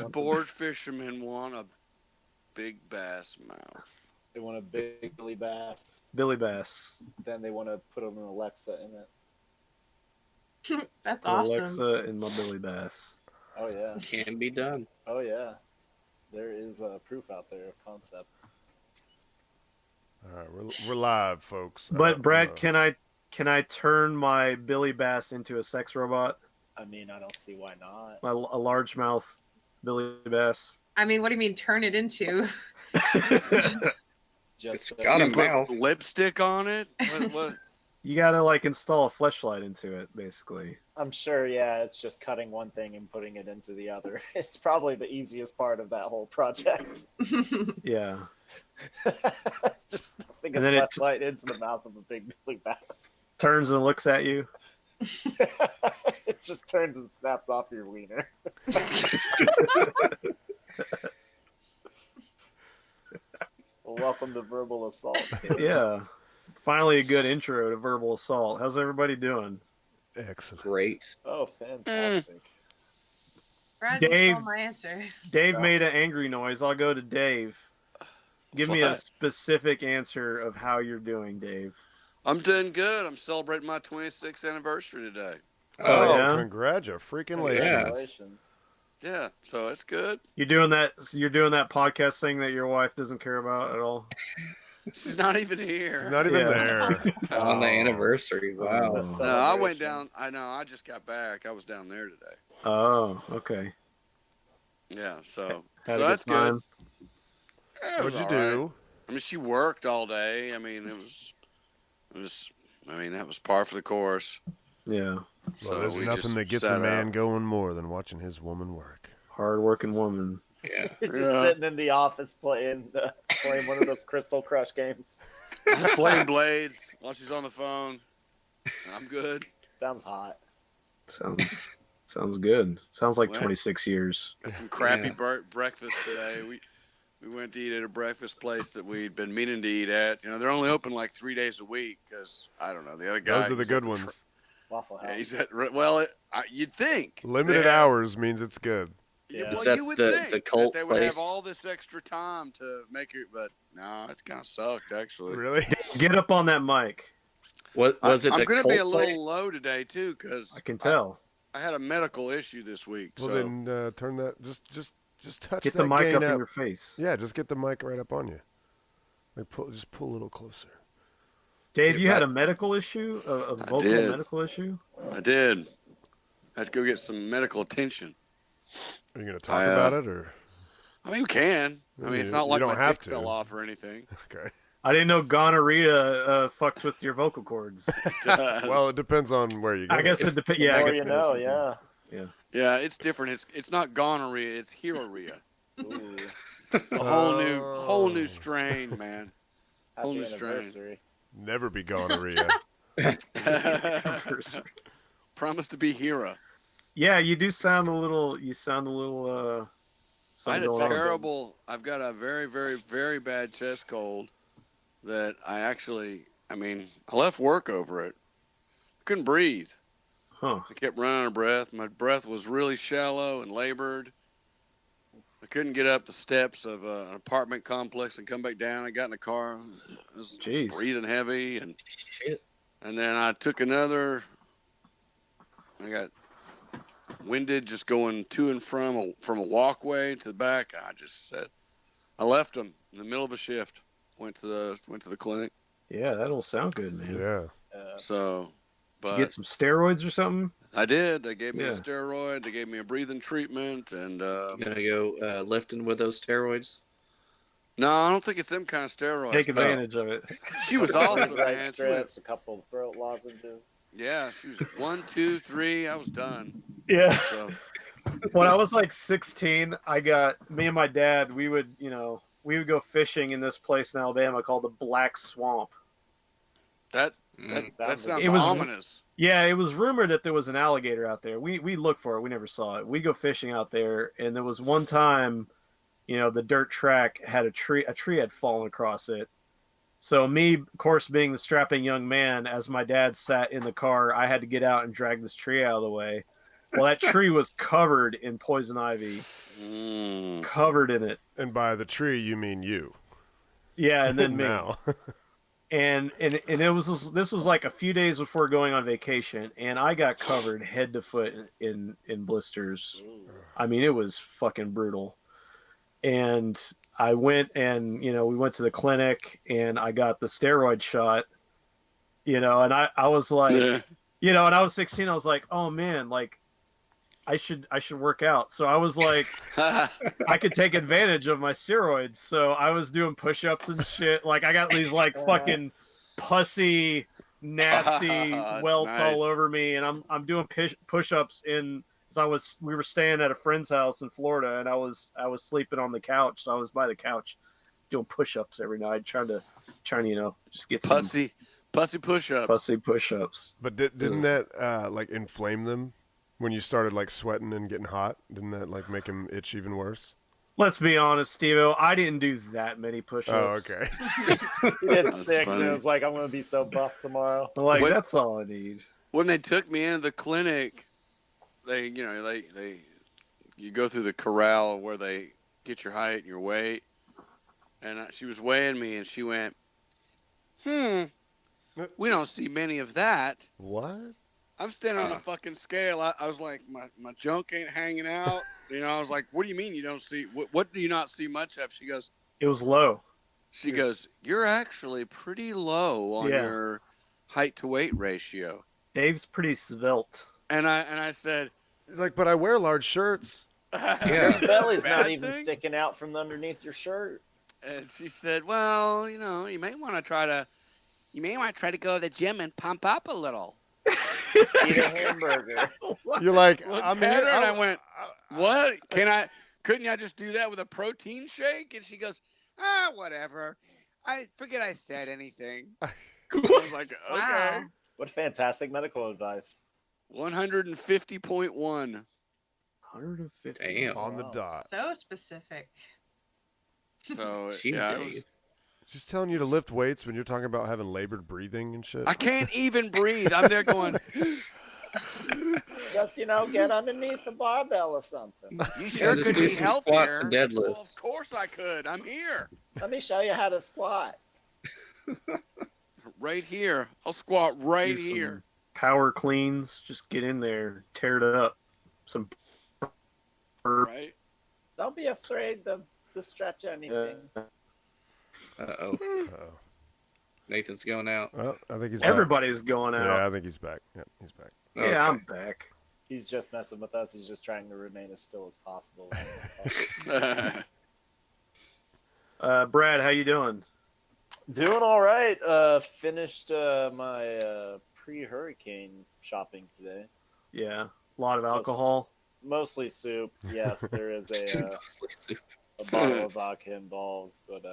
bored fishermen want a big bass mouth. They want a big Billy Bass. Billy Bass. Then they want to put an Alexa in it. That's Put awesome. Alexa in my Billy Bass. Oh yeah. Can be done. Oh yeah. There is proof out there of concept. All right, we're live, folks. But Brad, can I turn my Billy Bass into a sex robot? I mean, I don't see why not. A largemouth Billy Bass. I mean, what do you mean turn it into? Just It's got a You put mouth. lipstick on it? What? You gotta like install a fleshlight into it, basically. I'm sure, yeah, it's just cutting one thing and putting it into the other. It's probably the easiest part of that whole project. Yeah. Just stuffing a And then it flashlight into the mouth of a big Billy Bass. Turns and looks at you. It just turns and snaps off your wiener. Well, welcome to Verbal Assault. Yeah. Finally a good intro to Verbal Assault. How's everybody doing? Excellent. Great. Oh, fantastic. Brad, you Dave. stole my answer. Dave Yeah. made an angry noise. I'll go to Dave. Give me a What? specific answer of how you're doing, Dave. I'm doing good. I'm celebrating my 26th anniversary today. Oh, yeah? Congratulations. Yeah. Congratulations. Yeah, so it's good. You're doing that podcast thing that your wife doesn't care about at all? She's not even here. Not even Yeah. there. On the Oh. anniversary. Wow. That's No, I went celebration. down. I know. I just got back. I was down there today. Oh, okay. Yeah, so Had so a that's good time. good. Yeah, it was What'd you all right. do? I mean, she worked all day. I mean, it was. I mean, that was par for the course. Yeah. Well, there's we nothing just that gets sat a man out. going more than watching his woman work. Hard-working woman. Yeah. You're just Yeah. sitting in the office playing one of those Crystal Crush games. Just playing blades while she's on the phone. I'm good. Sounds hot. Sounds good. Sounds like Well, 26 years. Got some crappy Yeah. breakfast today. We went to eat at a breakfast place that we'd been meaning to eat at. You know, they're only open like 3 days a week because I don't know the other guy. Those are the he's good at ones. Waffle Yeah, House. he's at well. You'd think Limited they have- hours means it's good. Yeah. Well, Is that you would the think cult that they would have place? all this extra time to make it, but no, it's kind of sucked actually. Really? Get up on that mic. What was it? I'm the going to be a cult little place? low today too because I can tell. I had a medical issue this week. Well, so then turn that. Just touch Get that the mic gain up up. in your face. Yeah, just get the mic right up on you. Like just pull a little closer. Dave, Get you had back. a medical issue? A I vocal did. medical issue? I did. I had to go get some medical attention. Are you gonna talk I, about it or? I mean, you can. I mean, it's not You like don't my have dick to. fell off or anything. Okay. I didn't know gonorrhea fucked with your vocal cords. Well, it depends on where you go. I guess it depends. The Yeah, I more guess you it know, does. yeah. yeah, it's different. It's not gonorrhea. It's herorea. Ooh, It's a whole new strain, man. happy Only strain. anniversary. Never be gonorrhea. Promise to be hero. Yeah, you do sound a little. You sound a little. I had something a going on. terrible. I've got a very, very, very bad chest cold that I mean, I left work over it. Couldn't breathe. Huh. I kept running out of breath. My breath was really shallow and labored. I couldn't get up the steps of an apartment complex and come back down. I got in the car. I was Jeez. breathing heavy, Shit. and then I took another. I got winded just going to and from a walkway to the back. I just said, I left them in the middle of a shift. Went to the clinic. Yeah, that don't sound good, man. Yeah. So, but Get some steroids or something. I did. They gave me a Yeah. steroid. They gave me a breathing treatment, and You gonna go lifting with those steroids? no, I don't think it's them kind of steroids. Take but advantage of it. She was awesome, Right man. She was, strips, a couple of throat lozenges. yeah, she was 1, 2, 3. I was done. Yeah. So When I was like 16, me and my dad, we would go fishing in this place in Alabama called the Black Swamp. that That sounds It was- ominous. Yeah, it was rumored that there was an alligator out there. We looked for it. We never saw it. We go fishing out there, and there was one time, the dirt track had a tree had fallen across it. So me, of course, being the strapping young man, as my dad sat in the car, I had to get out and drag this tree out of the way. Well, that tree was covered in poison ivy, covered in it. And by the tree, you mean you. Yeah, and then me. Now. And it was this was like a few days before going on vacation, and I got covered head to foot in blisters. I mean, it was fucking brutal. And I went and we went to the clinic, and I got the steroid shot. And I was like, and I was 16. I was like, oh man, like I should work out. So I was like, I could take advantage of my steroids. So I was doing push-ups and shit. Like I got these like fucking pussy, nasty welts nice. all over me, and I'm doing push-ups in. So we were staying at a friend's house in Florida, and I was sleeping on the couch. So I was by the couch doing push-ups every night, trying to just get some pussy push-ups. pussy push-ups. But didn't that like inflame them when you started like sweating and getting hot? Didn't that like make them itch even worse? Let's be honest, Steve-O, I didn't do that many push-ups. Oh, okay. He did That's 6, and funny. it was like, I'm going to be so buff tomorrow. Like What- that's all I need. When they took me into the clinic, they you go through the corral where they get your height and your weight, and she was weighing me, and she went, we don't see many of that. What? I'm standing on a fucking scale. I was like, my junk ain't hanging out. I was like, what do you mean you don't see? What do you not see much of? She goes, It was low. you're actually pretty low on Yeah. your height to weight ratio. Dave's pretty svelte. And I said, He's like, but I wear large shirts. Your Yeah. belly's not Bad even thing? sticking out from underneath your shirt. And she said, well, you may want to try to go to the gym and pump up a little. Eat a hamburger. You're like, Looked I'm at here. her and I went, what? Couldn't I just do that with a protein shake? And she goes, whatever. I forget I said anything. I was like, okay. Wow. What fantastic medical advice. 150.1. 150. Damn. on the Wow. dot. So specific. So She yeah, it did. was- She's telling you to lift weights when you're talking about having labored breathing and shit. I can't even breathe. I'm there going, Just, get underneath the barbell or something. you sure just could do be some healthier. squats and deadlifts. Well, of course I could. I'm here. Let me show you how to squat. Right here. I'll squat right Do some here. Power cleans. Just get in there, tear it up. Some. Right? Don't be afraid to stretch anything. Uh-oh. Uh-oh. Nathan's going out. Well, I think he's back. Everybody's going out. Yeah, I think he's back. Yeah, he's back. Yeah, Okay. I'm back. He's just messing with us. He's just trying to remain as still as possible. Brad, how you doing? Doing all right. Finished my pre-hurricane shopping today. Yeah, a lot of alcohol. Mostly soup. Yes, there is Mostly soup. a bottle of vodka involved, but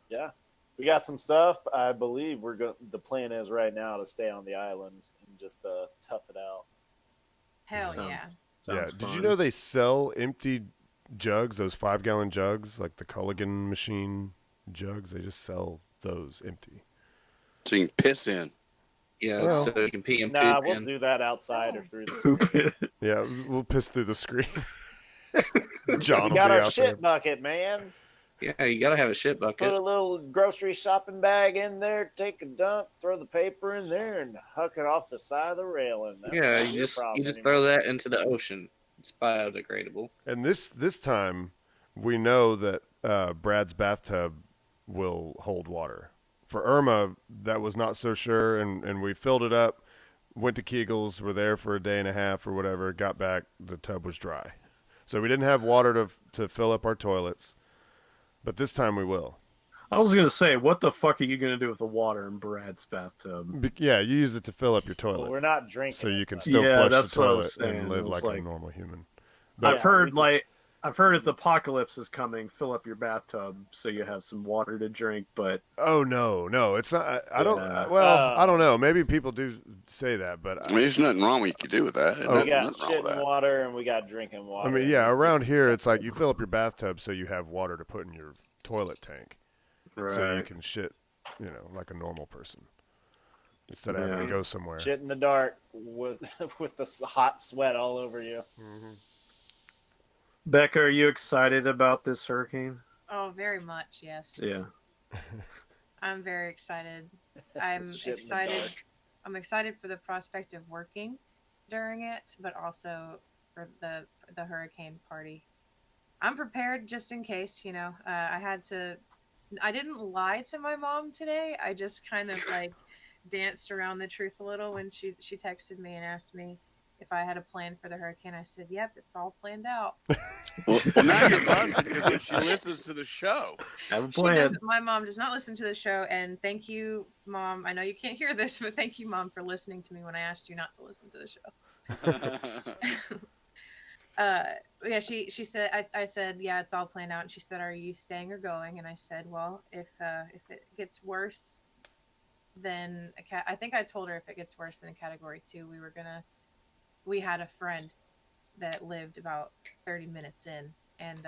yeah, we got some stuff. I believe the plan is right now to stay on the island and just tough it out. Hell Sounds- yeah. Yeah. Sounds Did you fun. know they sell empty jugs, those 5-gallon jugs, like the Culligan machine jugs? They just sell those empty. So you can piss in. Yeah, Well. so you can pee and Nah, poop we'll in. do that outside or through the Poop screen. it. Yeah, we'll piss through the screen. John We will got be our out shit bucket, man. Yeah, you gotta have a shit Put bucket. a little grocery shopping bag in there, take a dump, throw the paper in there, and huck it off the side of the railing. That's Yeah, not you your just problem throw anymore. that into the ocean. It's biodegradable. there. And this time, we know that Brad's bathtub will hold water. For Irma, that was not so sure, and we filled it up, went to Kegel's, were there for a day and a half or whatever, got back, the tub was dry. So we didn't have water to fill up our toilets, but this time we will. I was gonna say, what the fuck are you gonna do with the water in Brad's bathtub? Yeah, you use it to fill up your Well, toilet, we're not drinking. so you it, can though. still Yeah, flush that's the what I toilet was saying. and live It was like a like- normal human. Yeah, I've heard we I've heard if the apocalypse is coming, fill up your bathtub so you have some water to drink. But Oh no, it's not. I don't. Yeah. Well, I don't know. Maybe people do say that, but I mean, there's nothing wrong you could do with that. Oh, We got Nothing wrong shit with and that. water, and we got drinking water. I mean, yeah, around here it's like you fill up your bathtub so you have water to put in your toilet tank, so you can shit, like a normal person. instead of having to Yeah. go somewhere. Shit in the dark with with the hot sweat all over you. Mhm. Becca, are you excited about this hurricane? Oh, very much, yes. Yeah. I'm very excited. I'm Shit in the excited. dark. I'm excited for the prospect of working during it, but also for the hurricane party. I'm prepared just in case. I didn't lie to my mom today. I just kind of like danced around the truth a little when she texted me and asked me if I had a plan for the hurricane. I said, "Yep, it's all planned out." Well, now you're buzzing because when she listens to the show, Have a She plan. does. My mom does not listen to the show, and thank you, Mom. I know you can't hear this, but thank you, Mom, for listening to me when I asked you not to listen to the show. Yeah, she said. I said, yeah, it's all planned out, and she said, "Are you staying or going?" And I said, "Well, if it gets worse than I think I told her if it gets worse than a Category 2, we had a friend that lived about 30 minutes in, and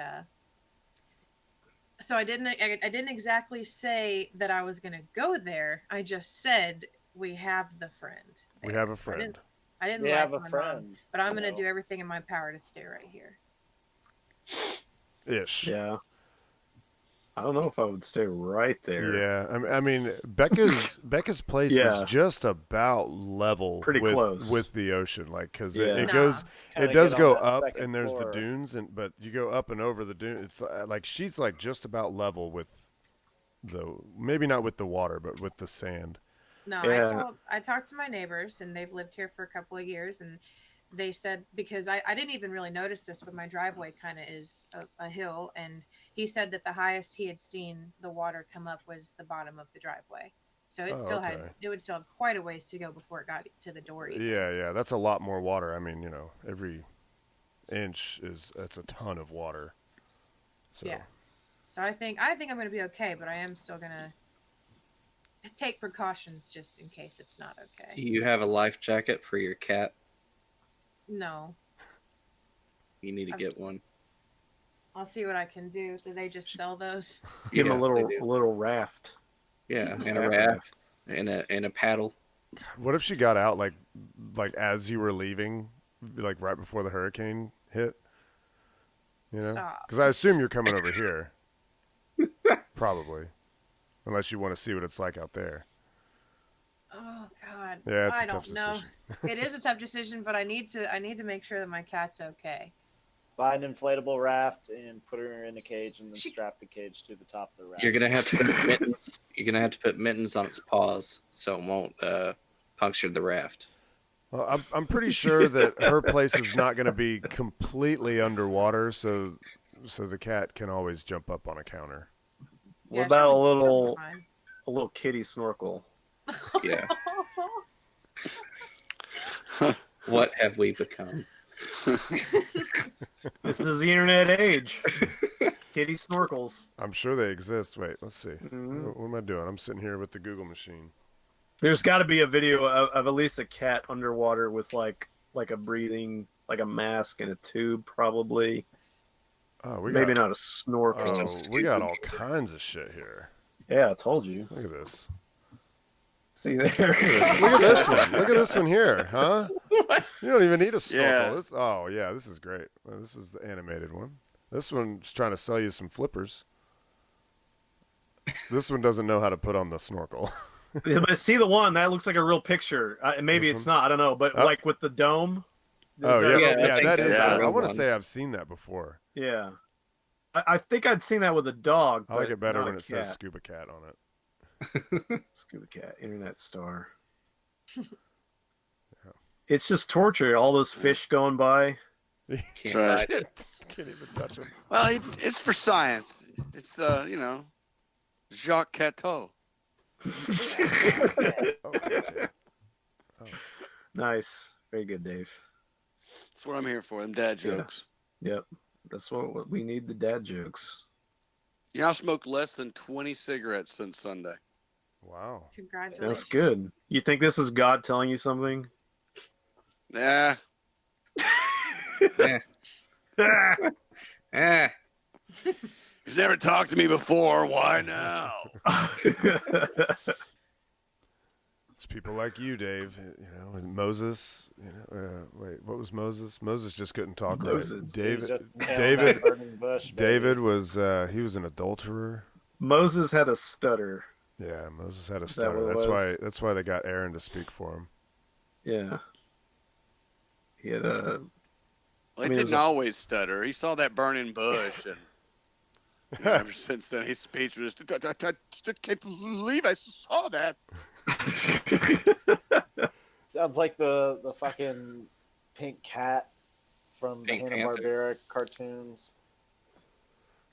so I didn't exactly say that I was gonna go there. I just said we have the friend. We there. have a So friend. I didn't We lie have to a my mom, friend. but I'm gonna No. do everything in my power to stay right here. Ish. Yeah. I don't know if I would stay right there. Yeah, I mean Becca's place Yeah. is just about level Pretty with close. with the ocean, like because Yeah. it Nah. goes, Kinda it does get go on that up, second and there's floor. the dunes, but you go up and over the dune. It's like she's like just about level with the maybe not with the water, but with the sand. No, Yeah. I talked to my neighbors, and they've lived here for a couple of years, and they said, because I didn't even really notice this, but my driveway kind of is a hill, and he said that the highest he had seen the water come up was the bottom of the driveway. So it Oh, still okay. it would still have quite a ways to go before it got to the door. Even. Yeah, that's a lot more water. I mean, every inch that's a ton of water. So. Yeah. So I think I'm going to be okay, but I am still going to take precautions just in case it's not Do okay. you have a life jacket for your cat? No, You need to get one. I'll see what I can do. Do they just sell those? Give him Yeah, a little they do. raft. Yeah, and a Raft raft and a paddle. What if she got out like as you were leaving, like right before the hurricane hit? Stop. Because I assume you're coming over here, probably, unless you want to see what it's like out there. Oh God. Yeah, it's I a tough don't know. decision. It is a tough decision, but I need to make sure that my cat's okay. Buy an inflatable raft and put her in a cage, and then She- strap the cage to the top of the raft. You're gonna have to put mittens. You're gonna have to put mittens on its paws so it won't puncture the raft. Well, I'm pretty sure that her place is not going to be completely underwater, so the cat can always jump up on a counter. What Yeah, about she'll be fine. a little kitty snorkel? Yeah. What have we become? This is the internet age. Kitty snorkels. I'm sure they exist. Wait, let's see. Mhm. What am I doing? I'm sitting here with the Google machine. There's got to be a video of at least a cat underwater with like a breathing, like a mask and a tube, probably. Oh, Maybe not a snorkel. Oh, we got all Scooby-Doo. kinds of shit here. Yeah, I told you. Look at this. See there. Look at this one. Look at this one here, huh? You don't even need a snorkel. Yeah. This is great. This is the animated one. This one's trying to sell you some flippers. This one doesn't know how to put on the snorkel. But see the one that looks like a real picture. Maybe This it's one? not. I don't know. But Oh. like with the dome. Oh Is yeah, that- Yeah, I think that is. that's I the want to one. say I've seen that before. Yeah. I think I'd seen that with a dog. I like but it better not when a it says cat. scuba cat on it. Scuba cat, internet star. It's just torture. All those fish going by. Can't Right. bite it. Can't even touch them. well, it's for science. It's Jacques Cateau. Okay. Nice. Very good, Dave. That's what I'm here for. Them dad Yeah. jokes. Yep. That's what we need, the dad jokes. I smoked less than 20 cigarettes since Sunday. Wow. Congratulations. That's good. You think this is God telling you something? Nah. Ah, He's never talked to me before. Why now? people like you, Dave. You know, and Moses. You know, wait, what was Moses? Moses just couldn't talk Moses. right. He's David. just nailed David. that burning bush, baby. David was. He was an adulterer. Moses had a stutter. Yeah, Moses had a Is that stutter. what it That's why. was? That's why they got Aaron to speak for him. Yeah. He had a. Well, I he mean, it didn't was a- always stutter. He saw that burning bush, and you know, ever since then, his speech was, I just can't believe I saw that. Sounds like the fucking pink cat from the Pink Hanna-Barbera cartoons.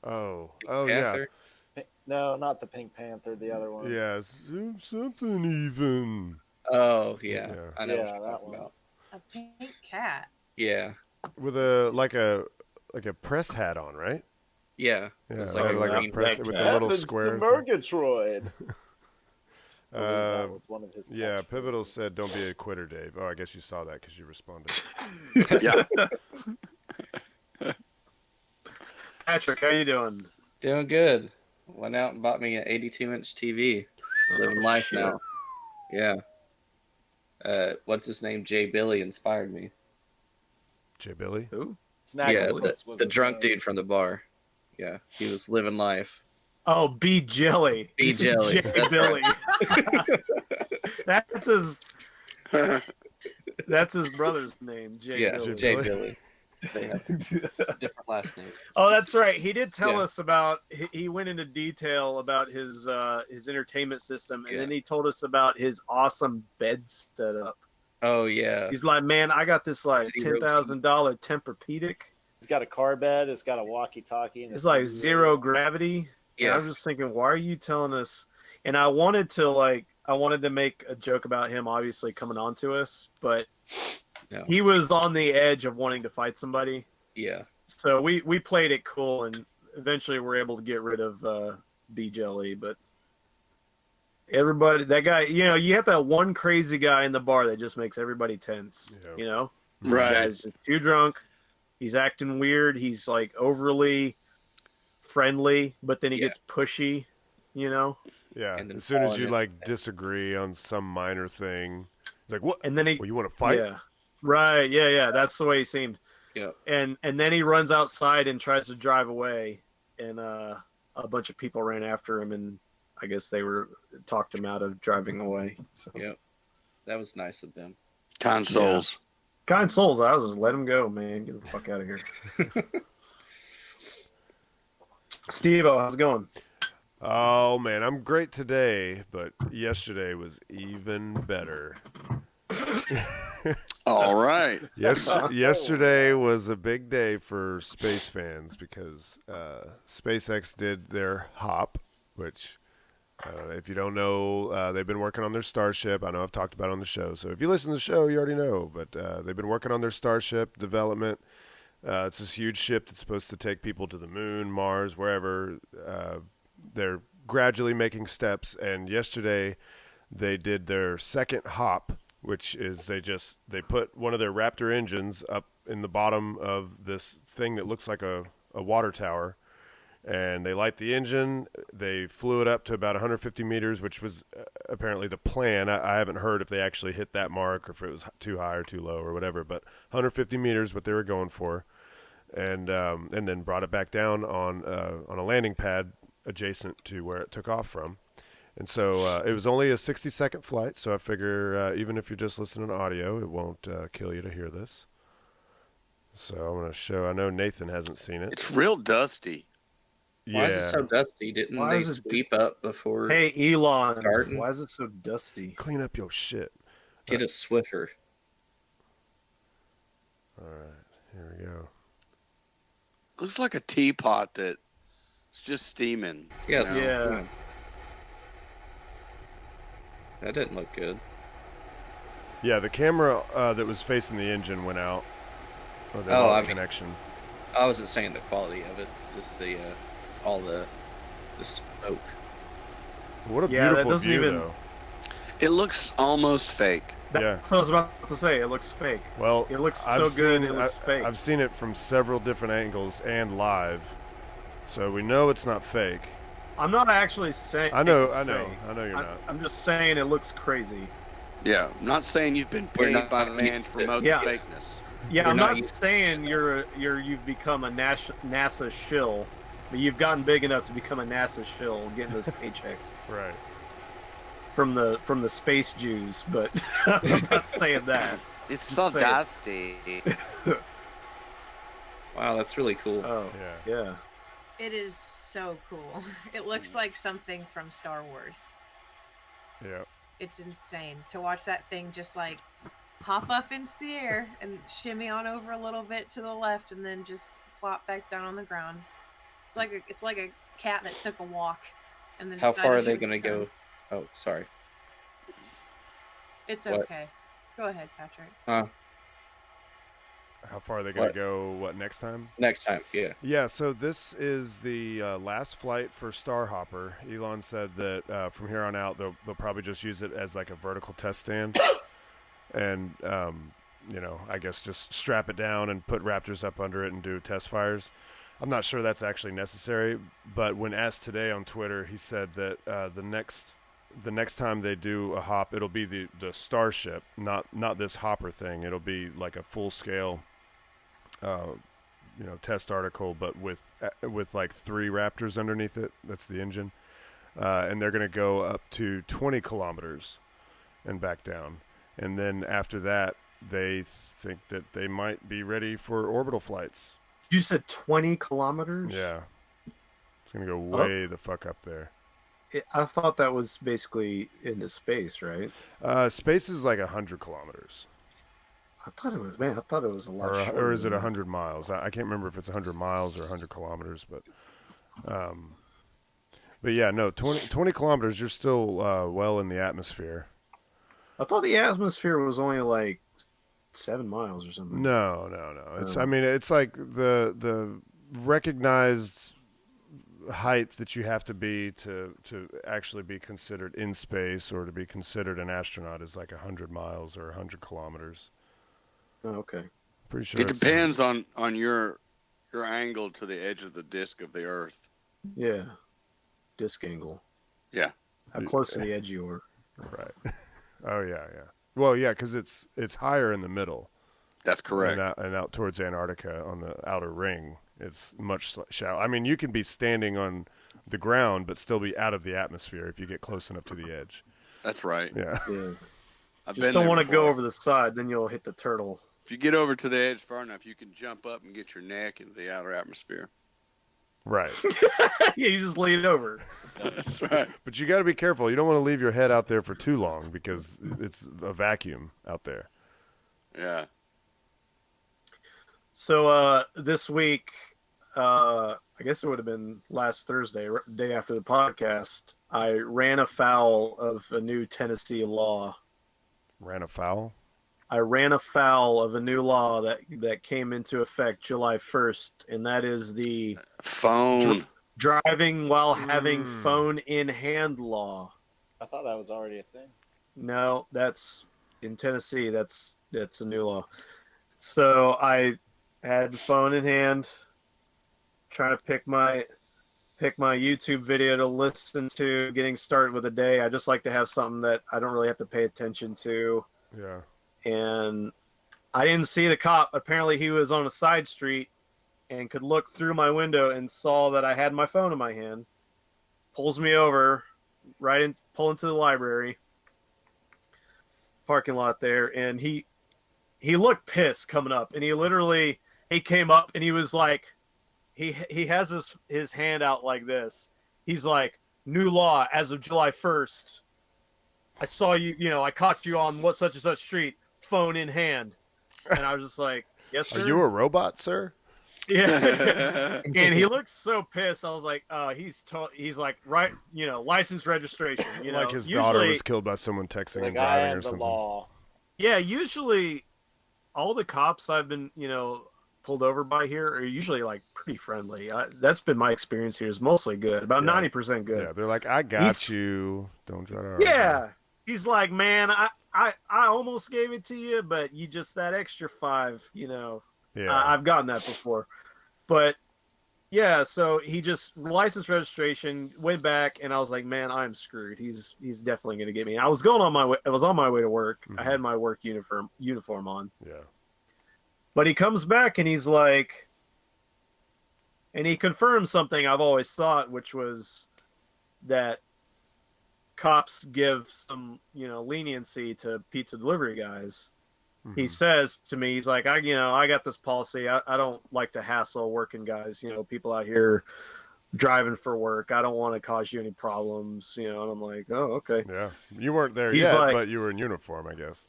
Oh yeah. Panther? No, not the Pink Panther, the other one. Yeah, something even. Oh yeah, Yeah. I know Yeah, what you're that talking one. about. A pink cat. Yeah, With a like a press hat on, right? yeah. Yeah, It's like, like a like a green press pink with hat. the little Happens square. to Murgatroyd. I believe Uh, that was one of his yeah, catchphrases. Pivotal said, "Don't be a quitter, Dave." Oh, I guess you saw that because you responded. Yeah. Patrick, how you doing? Doing good. Went out and bought me an 82-inch TV. Living Oh, life shit. now. Yeah. What's his name? Jay Billy inspired me. Jay Billy. Who? Yeah, Snagglepuss was the his drunk name. dude from the bar. Yeah, he was living life. Oh, B Jelly. B. You said Jelly, J that's Billy. That's his. That's his brother's name, J Yeah, Billy. Jay Billy. Billy. They have different last names. Oh, that's right. He did tell Yeah. us about. He went into detail about his entertainment system, and Yeah. then he told us about his awesome bed setup. Oh yeah. He's like, man, I got this like Zero $10,000 Tempur-Pedic. He's got a car bed. It's got a walkie-talkie. And It's a like CD. zero gravity. And Yeah. I was just thinking, why are you telling us? And I wanted to make a joke about him, obviously coming on to us, but No. he was on the edge of wanting to fight somebody. Yeah. So we played it cool, and eventually we're able to get rid of B Jelly. But everybody, that guy, you know, you have that one crazy guy in the bar that just makes everybody tense. Yeah. You know, Right. The guy's just too drunk. He's acting weird. He's like overly friendly, but then he Yeah. gets pushy. You know, Yeah. And then As soon as falling you in. like disagree on some minor thing, it's like, what? and then he Well, you want to fight? Yeah. Right. Yeah. That's the way he seemed. Yeah. And then he runs outside and tries to drive away, and a bunch of people ran after him, and I guess they talked him out of driving away. So Yeah. That was nice of them. Consoles. kind souls, I was just let him go, man. Get the fuck out of here. Steve-O, how's it going? Oh man, I'm great today, but yesterday was even better. All right. Yesterday was a big day for space fans because SpaceX did their hop, which, if you don't know, they've been working on their Starship. I know I've talked about it on the show, so if you listen to the show, you already know. But they've been working on their Starship development. It's this huge ship that's supposed to take people to the moon, Mars, wherever. They're gradually making steps, and yesterday they did their second hop, which is they put one of their Raptor engines up in the bottom of this thing that looks like a water tower, and they light the engine. They flew it up to about 150 meters, which was apparently the plan. I haven't heard if they actually hit that mark or if it was too high or too low or whatever, but 150 meters, what they were going for, and then brought it back down on a landing pad adjacent to where it took off from. And so it was only a 60-second flight, so I figure even if you're just listening to audio, it won't kill you to hear this. So I'm going to show. I know Nathan hasn't seen it. It's real dusty. Why is it so dusty? Didn't Why they is it- sweep up before? Hey, Elon, Starting? why is it so dusty? Clean up your shit. Get a Swiffer. All right, here we go. Looks like a teapot that's just steaming. Yes. you know? Yeah. That didn't look good. Yeah, the camera that was facing the engine went out. Or they Oh, lost I mean- connection. I wasn't saying the quality of it, just the all the smoke. What a Yeah, that beautiful doesn't view, even- though. It looks almost fake. Yeah. That's what I was about to say. It looks fake. Well, It looks I've so good. seen- It looks fake. I've seen it from several different angles and live, so we know it's not fake. I'm not actually saying. I know it's you're fake. not. I'm just saying it looks crazy. Yeah, I'm not saying you've been We're paid not by man used to to- promote Yeah. the fakeness. Yeah, We're I'm not not used- saying you've become a NASA shill, but you've gotten big enough to become a NASA shill, getting those paychecks Right. from the space Jews. But I'm not saying that. It's Just so saying. dusty. Wow, that's really cool. Oh, Yeah. yeah. It is so cool. It looks like something from Star Wars. Yeah. It's insane to watch that thing just like hop up into the air and shimmy on over a little bit to the left and then just flop back down on the ground. It's like a cat that took a walk and then How just far are decided they to going to go. go? Oh, sorry. It's What? okay. Go ahead, Patrick. How far are they going What? to go? What, next time? Next time, yeah. Yeah, so this is the last flight for Starhopper. Elon said that from here on out, they'll probably just use it as like a vertical test stand. And, I guess just strap it down and put Raptors up under it and do test fires. I'm not sure that's actually necessary, but when asked today on Twitter, he said that the next time they do a hop, it'll be the Starship, not this hopper thing. It'll be like a full scale, test article, but with like 3 Raptors underneath it. That's the engine, and they're going to go up to 20 kilometers and back down, and then after that, they think that they might be ready for orbital flights. You said 20 kilometers? Yeah, it's going to go way the fuck up there. I thought that was basically into space, right? Space is like 100 kilometers. I thought it was a lot shorter Or is it than that. 100 miles? I can't remember if it's 100 miles or 100 kilometers, but yeah, no, 20 kilometers, you're still well in the atmosphere. I thought the atmosphere was only like 7 miles or something. No. It's I mean, it's like the recognized height that you have to be to actually be considered in space or to be considered an astronaut is like 100 miles or 100 kilometers. Oh, okay. Pretty sure It depends on your angle to the edge of the disk of the Earth. Yeah. Disc angle. Yeah. How close to the edge you were. Right. Oh yeah. Well, yeah, because it's higher in the middle. That's correct. And out towards Antarctica on the outer ring, it's much shallow. I mean, you can be standing on the ground but still be out of the atmosphere if you get close enough to the edge. That's right. Yeah. Yeah. I've Just been don't there want to go before. over the side, then you'll hit the turtle. If you get over to the edge far enough, you can jump up and get your neck into the outer atmosphere. Right. Yeah, you just lean it over. Right. But you got to be careful. You don't want to leave your head out there for too long because it's a vacuum out there. Yeah. So this week, I guess it would have been last Thursday, day after the podcast, I ran afoul of a new Tennessee law. Ran afoul? I ran afoul of a new law that came into effect July 1st, and that is the Phone. driving while having phone in hand law. I thought that was already a thing. No, that's in Tennessee. That's a new law. So I had the phone in hand, trying to pick my YouTube video to listen to, getting started with the day. I just like to have something that I don't really have to pay attention to. Yeah. And I didn't see the cop. Apparently he was on a side street and could look through my window and saw that I had my phone in my hand. Pulls me over, pull into the library parking lot there, and he looked pissed coming up, and he came up and he was like, he has his hand out like this. He's like, new law as of July 1st. I saw you, I caught you on what such and such street, phone in hand. And I was just like, yes, sir. Are you a robot, sir? Yeah. And he looked so pissed. I was like, he's like, right, license registration. Like his usually, daughter was killed by someone texting The and guy driving or and the something. law. Yeah, usually all the cops I've been, pulled over by here are usually like pretty friendly. That's been my experience here, is mostly good, about Yeah. 90% good. Yeah, they're like, I got He's- you. Don't try to argue. Yeah. He's like, man, I almost gave it to you, but you just that extra 5, Yeah. I've gotten that before. But Yeah, so he just license registration went back, and I was like, man, I'm screwed. He's definitely gonna get me. I was going on my way. I was on my way to work. I had my work uniform on. Yeah. But he comes back and he's like, and he confirms something I've always thought, which was that cops give some, leniency to pizza delivery guys. He says to me, he's like, I got this policy. I don't like to hassle working guys, people out here driving for work. I don't want to cause you any problems, and I'm like, oh, okay. Yeah. You weren't there He's yet, like- but you were in uniform, I guess.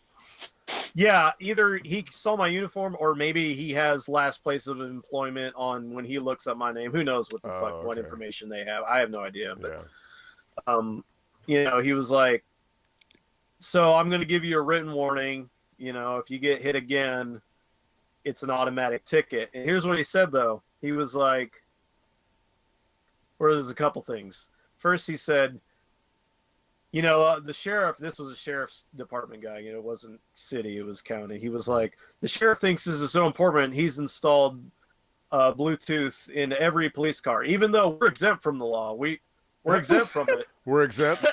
Yeah, either he saw my uniform or maybe he has last place of employment on when he looks up my name. Who knows what the fuck, what okay. information they have. I have no idea. But, Yeah. he was like, so I'm going to give you a written warning. If you get hit again, it's an automatic ticket. And here's what he said, though. He was like, or there's a couple things. First, he said, the sheriff, this was a sheriff's department guy, it wasn't city, it was county. He was like, the sheriff thinks this is so important, he's installed Bluetooth in every police car, even though we're exempt from the law. We're exempt from it. We're exempt.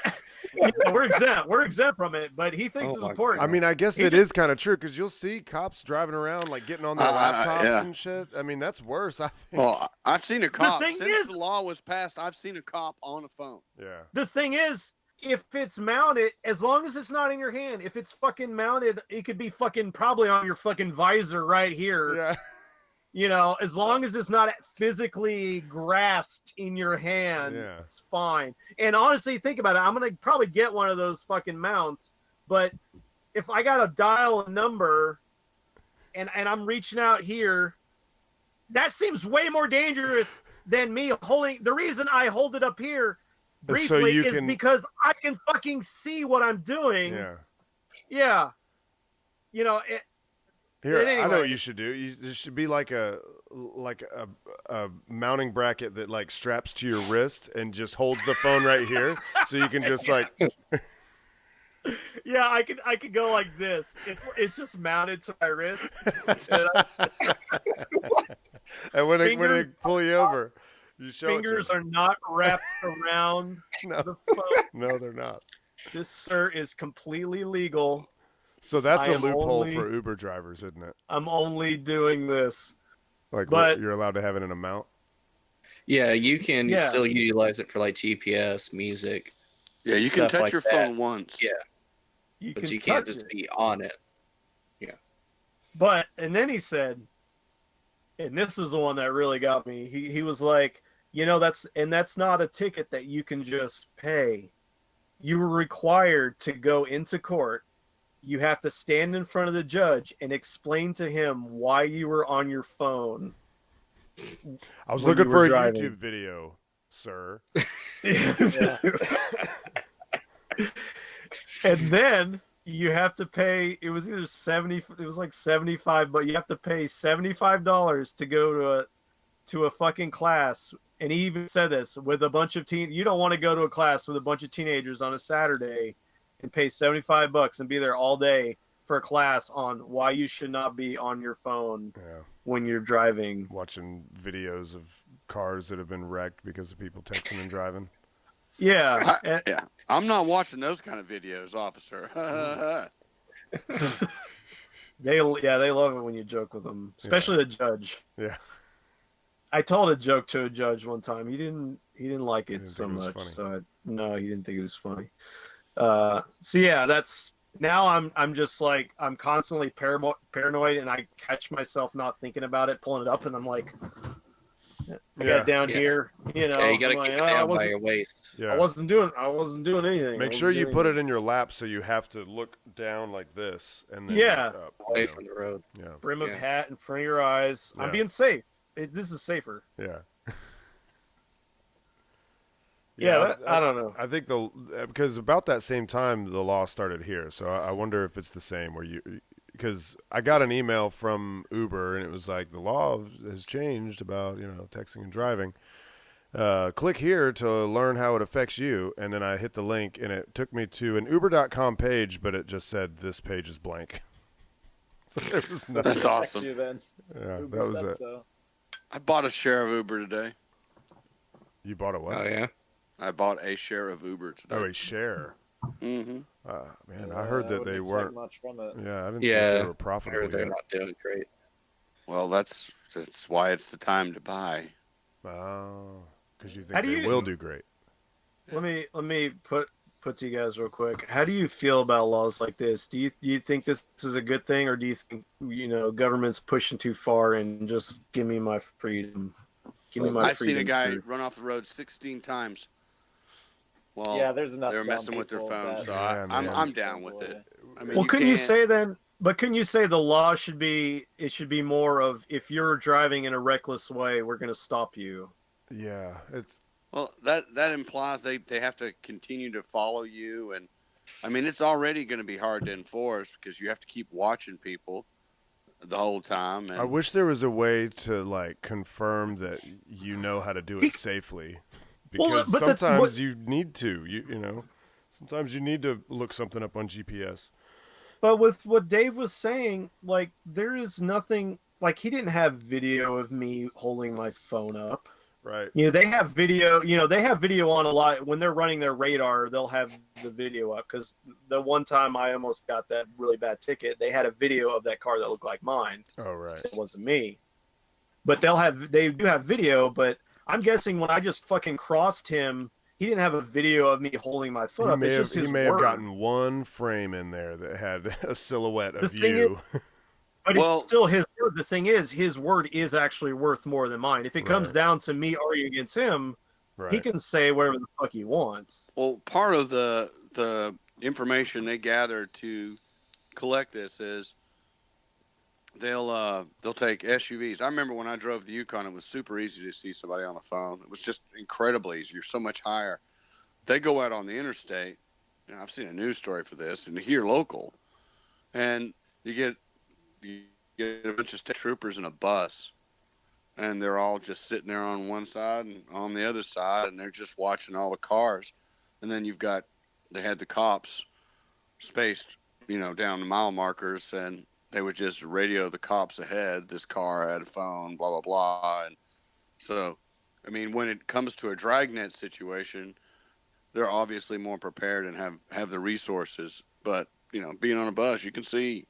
We're exempt from it, but he thinks it's important. I mean, I guess it is kind of true because you'll see cops driving around like getting on their laptops yeah. and shit. I mean, that's worse. I think. Well, I've seen a cop thing since is- the law was passed. I've seen a cop on a phone. Yeah. The thing is, if it's mounted, as long as it's not in your hand, if it's fucking mounted, it could be fucking probably on your fucking visor right here. Yeah. As long as it's not physically grasped in your hand, Yeah. it's fine. And honestly, think about it. I'm going to probably get one of those fucking mounts, but if I got to dial a number and I'm reaching out here, that seems way more dangerous than me holding. The reason I hold it up here briefly you is can- because I can fucking see what I'm doing. Yeah. Yeah. Here, I know anyway. what you should do. There should be like a mounting bracket that like straps to your wrist and just holds the phone right here, so you can just like. Yeah, I could go like this. It's just mounted to my wrist. And when they Fingers- pull you over, you show Fingers it to are not wrapped around them. the phone. No, they're not. This, sir, is completely legal. So that's I a am loophole only- for Uber drivers, isn't it? I'm only doing this. Like But- you're allowed to have it in a mount. Yeah, you can Yeah. still utilize it for like GPS, music, Yeah, you can Stuff touch like your that. phone once. Yeah. You but can you can't touch just it. be on it. But and then he said, and this is the one that really got me. He was like, that's not a ticket that you can just pay. You were required to go into court. You have to stand in front of the judge and explain to him why you were on your phone. I was When looking you for were a driving. YouTube video, sir. And then you have to pay. It was either 70. It was like 75, but you have to pay $75 to go to a fucking class. And he even said this with a bunch of you don't want to go to a class with a bunch of teenagers on a Saturday and pay $75 and be there all day for a class on why you should not be on your phone Yeah. when you're driving. Watching videos of cars that have been wrecked because of people texting and driving. Yeah. Yeah, I'm not watching those kind of videos, officer. They love it when you joke with them, especially the judge. Yeah. I told a joke to a judge one time. He didn't like it didn't so think it was much. funny. No, he didn't think it was funny. So yeah, that's now I'm just like I'm constantly paranoid, and I catch myself not thinking about it, pulling it up, and I'm like, I got down Yeah. here, Yeah, you gotta I'm keep like, it "Oh, down by your waist. Yeah. I wasn't doing anything. Make sure you put it in your lap so you have to look down like this and then Yeah. look up. Away you from the road. know? brim of Yeah. hat in front of your eyes. Yeah. I'm being safe. This is safer. Yeah. Yeah, I don't know. I think because about that same time the law started here, so I wonder if it's the same where because I got an email from Uber and it was like the law has changed about texting and driving. Click here to learn how it affects you, and then I hit the link and it took me to an Uber.com page, but it just said this page is blank. So there was nothing. That's awesome. You then. Yeah, Uber that was said it. so. I bought a share of Uber today. You bought a what? Oh yeah. I bought a share of Uber today. Oh, a share. Mm-hmm. Man, I heard that wouldn't they expect weren't. much from it. Yeah, I didn't think Yeah. they were I profitable heard they're yet. not doing great. Well, that's why it's the time to buy. Oh, because you How think do they you- will do great. Let me put to you guys real quick. How do you feel about laws like this? Do you think this is a good thing, or do you think government's pushing too far and just give me my freedom? Give me my I've seen freedom. a guy for- run off the road 16 times. Well, Yeah, there's enough. they're dumb messing with their people phones, so Yeah, I'm man. down with it. I mean, Well, you couldn't you can't- say then? But couldn't you say the law should be more of, if you're driving in a reckless way, we're going to stop you. Yeah, it's Well, that implies they have to continue to follow you, and I mean it's already going to be hard to enforce because you have to keep watching people the whole time. And I wish there was a way to like confirm that you know how to do it safely, Well, because but that's sometimes what- you need to. Sometimes you need to look something up on GPS. But with what Dave was saying, like, there is nothing, like, he didn't have video of me holding my phone up. Right. They have video, they have video on a lot. When they're running their radar, they'll have the video up. Because the one time I almost got that really bad ticket, they had a video of that car that looked like mine. Oh, right. It wasn't me. But they do have video, but I'm guessing when I just fucking crossed him, he didn't have a video of me holding my foot He up. may It's have, just his he may have word. gotten one frame in there that had a silhouette of The thing you. But Well- it's still his word. The thing is, his word is actually worth more than mine. If it comes Right. down to me arguing against him, Right. he can say whatever the fuck he wants. well, part of the information they gather to collect this is they'll take SUVs. I remember when I drove the Yukon, it was super easy to see somebody on the phone. It was just incredibly easy. You're so much higher. They go out on the interstate. I've seen a news story for this, and here local, and you get a bunch of state troopers in a bus, and they're all just sitting there on one side and on the other side, and they're just watching all the cars. And then they had the cops spaced, down the mile markers, and they would just radio the cops ahead. This car had a phone, blah, blah, blah. And so, I mean, when it comes to a dragnet situation, they're obviously more prepared and have the resources. But, being on a bus, you can see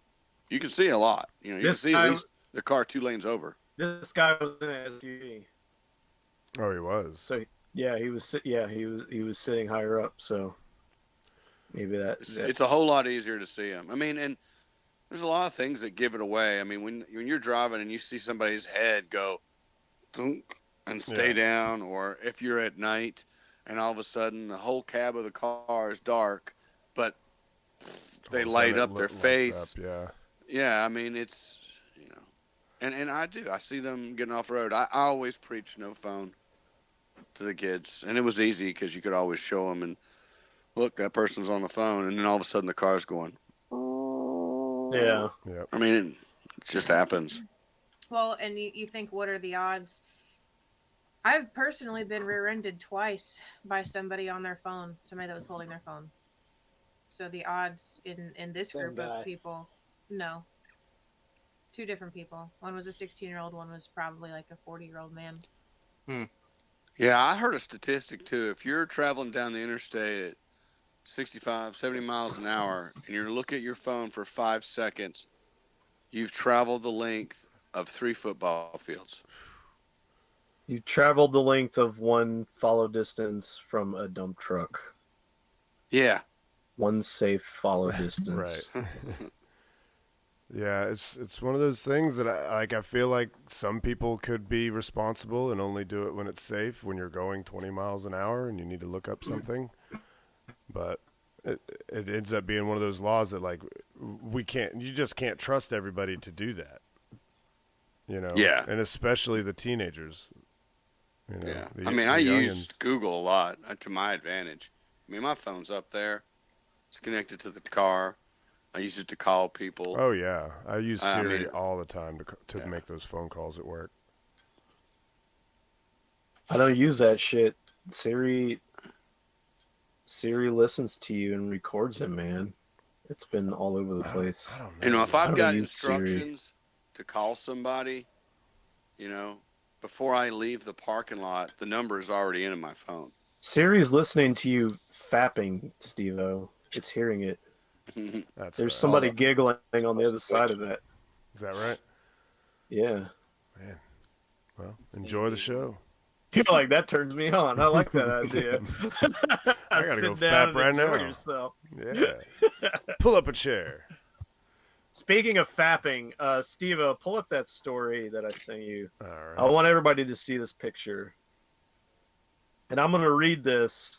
a lot. You can This see guy- at least the car 2 lanes over. This guy was in an SUV, Oh, he was. so yeah, he was sitting higher up. So maybe It's a whole lot easier to see them. I mean, and there's a lot of things that give it away. I mean, when you're driving and you see somebody's head go thunk and stay Yeah. down, or if you're at night and all of a sudden the whole cab of the car is dark, but they All of a light sudden it up their lights face. up, yeah. Yeah, I mean, it's, and I do. I see them getting off the road. I always preach no phone to the kids. And it was easy because you could always show them and look, that person's on the phone. And then all of a sudden the car's going. yeah. Yep. I mean, it just happens. Well, and you think, what are the odds? I've personally been rear-ended twice by somebody on their phone, somebody that was holding their phone. So the odds in this Same group guy. of people, no. 2 different people. One was a 16-year-old, one was probably like a 40-year-old man. Yeah, I heard a statistic too. If you're traveling down the interstate at 65, 70 miles an hour and you look at your phone for 5 seconds, you've traveled the length of 3 football fields. You traveled the length of one follow distance from a dump truck. Yeah. One safe follow distance. Right. Yeah, it's one of those things that I feel like some people could be responsible and only do it when it's safe, when you're going 20 miles an hour and you need to look up something. But it ends up being one of those laws that like you just can't trust everybody to do that. Yeah. And especially the teenagers. Yeah. the- I mean, the I youngins. used Google a lot to my advantage. I mean, my phone's up there. It's connected to the car. I use it to call people. Oh yeah, I use I Siri mean- all the time to Yeah. make those phone calls at work. I don't use that shit. Siri listens to you and records it, man. It's been all over the place. I don't know. If I I've don't got use Siri. instructions to call somebody, before I leave the parking lot, the number is already in my phone. Siri's listening to you fapping, Steve-O. It's hearing it. That's There's right. somebody giggling on the other side of that. Is that right? Yeah. Man. Well, enjoy the show. You're like, that turns me on. I like that idea. I gotta Sit go down fap and right enjoy now. yourself. Yeah. Pull up a chair. Speaking of fapping, Steve-O, pull up that story that I sent you. All right. I want everybody to see this picture. And I'm going to read this.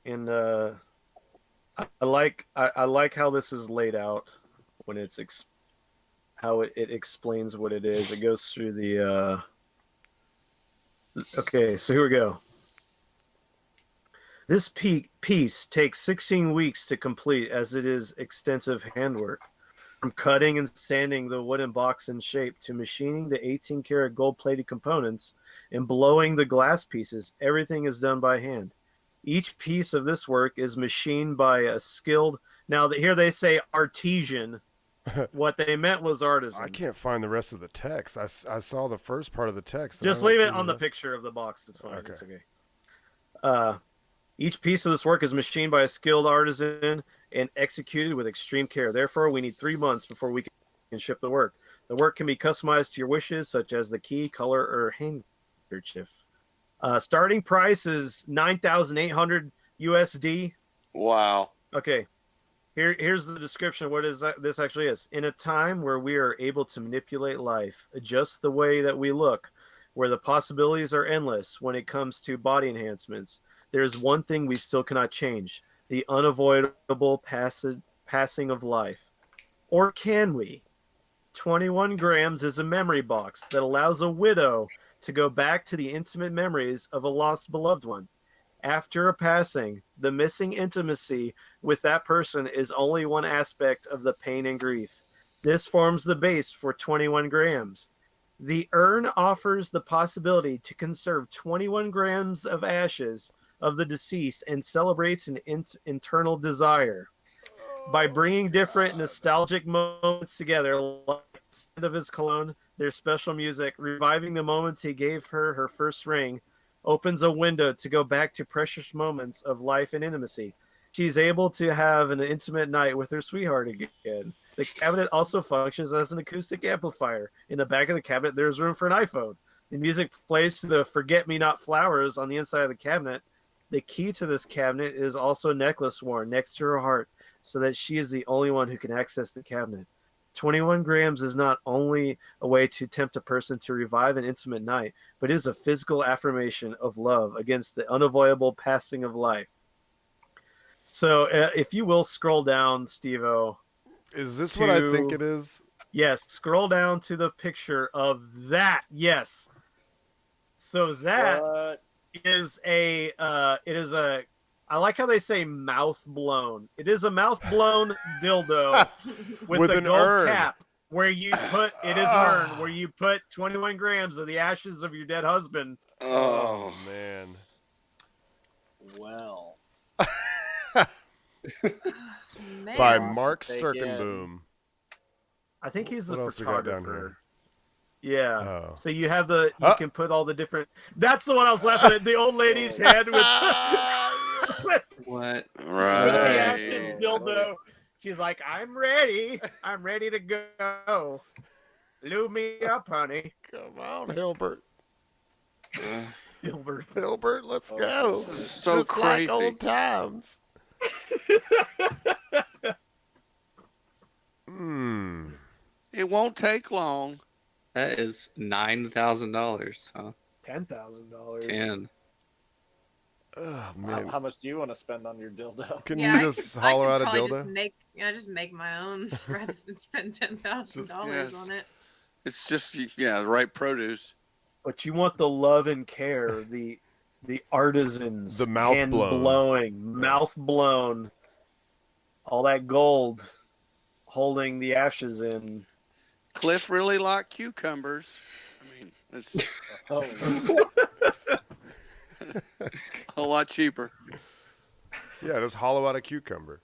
And I like how this is laid out when it's how it explains what it is. It goes through the okay, so here we go. This piece takes 16 weeks to complete, as it is extensive handwork. From cutting and sanding the wooden box in shape to machining the 18-karat gold-plated components and blowing the glass pieces, everything is done by hand. Each piece of this work is machined by a skilled... Now, here they say artisan. What they meant was artisan. I can't find the rest of the text. I saw the first part of the text. Just leave it on the picture of the box. It's fine. Okay. It's okay. Each piece of this work is machined by a skilled artisan and executed with extreme care. Therefore, we need 3 months before we can ship the work. The work can be customized to your wishes, such as the key, color, or handkerchief. Starting price is $9,800 USD. Wow. Okay. Here's the description of what this actually is. In a time where we are able to manipulate life, adjust the way that we look, where the possibilities are endless when it comes to body enhancements, there's one thing we still cannot change: the unavoidable passing of life. Or can we? 21 grams is a memory box that allows a widow to go back to the intimate memories of a lost beloved one. After a passing, the missing intimacy with that person is only one aspect of the pain and grief. This forms the base for 21 grams. The urn offers the possibility to conserve 21 grams of ashes of the deceased and celebrates an internal desire. By bringing different nostalgic moments together, like the scent of his cologne, their special music, reviving the moments he gave her first ring, opens a window to go back to precious moments of life and intimacy. She's able to have an intimate night with her sweetheart again. The cabinet also functions as an acoustic amplifier. In the back of the cabinet, there's room for an iPhone. The music plays to the forget-me-not flowers on the inside of the cabinet. The key to this cabinet is also a necklace worn next to her heart, so that she is the only one who can access the cabinet. 21 grams is not only a way to tempt a person to revive an intimate night, but is a physical affirmation of love against the unavoidable passing of life. So, if you will scroll down, Steve-O. Is this what I think it is? Yes, scroll down to the picture of that. Yes. So that is a I like how they say mouth blown. It is a mouth blown dildo with a an gold urn. cap where you put it is an urn where you put 21 grams of the ashes of your dead husband. Oh, man. Well, Man. By Man. Mark Take Sturkenboom. I think he's the What else we got down photographer. here? Yeah. Oh. So you have you Oh. can put all the different. That's the one I was laughing at. The old lady's head with with What? the right. ashes dildo. She's like, I'm ready. I'm ready to go. Lube me up, honey. Come on, Hilbert. Gilbert. Hilbert, let's Oh, go. this is so Just like crazy. old times. Hmm. It won't take long. That is $9,000. Huh? $10,000. 10. Oh, man. how much do you want to spend on your dildo? Can Yeah, you just hollow out a dildo? Just make my own rather than spend $10,000 Yes. on it. It's just the right produce. But you want the love and care, the artisans, The mouth hand blown. blowing, mouth blown, all that gold holding the ashes in. Cliff really liked cucumbers. I mean, it's Oh, a whole lot cheaper. Yeah, just hollow out a cucumber.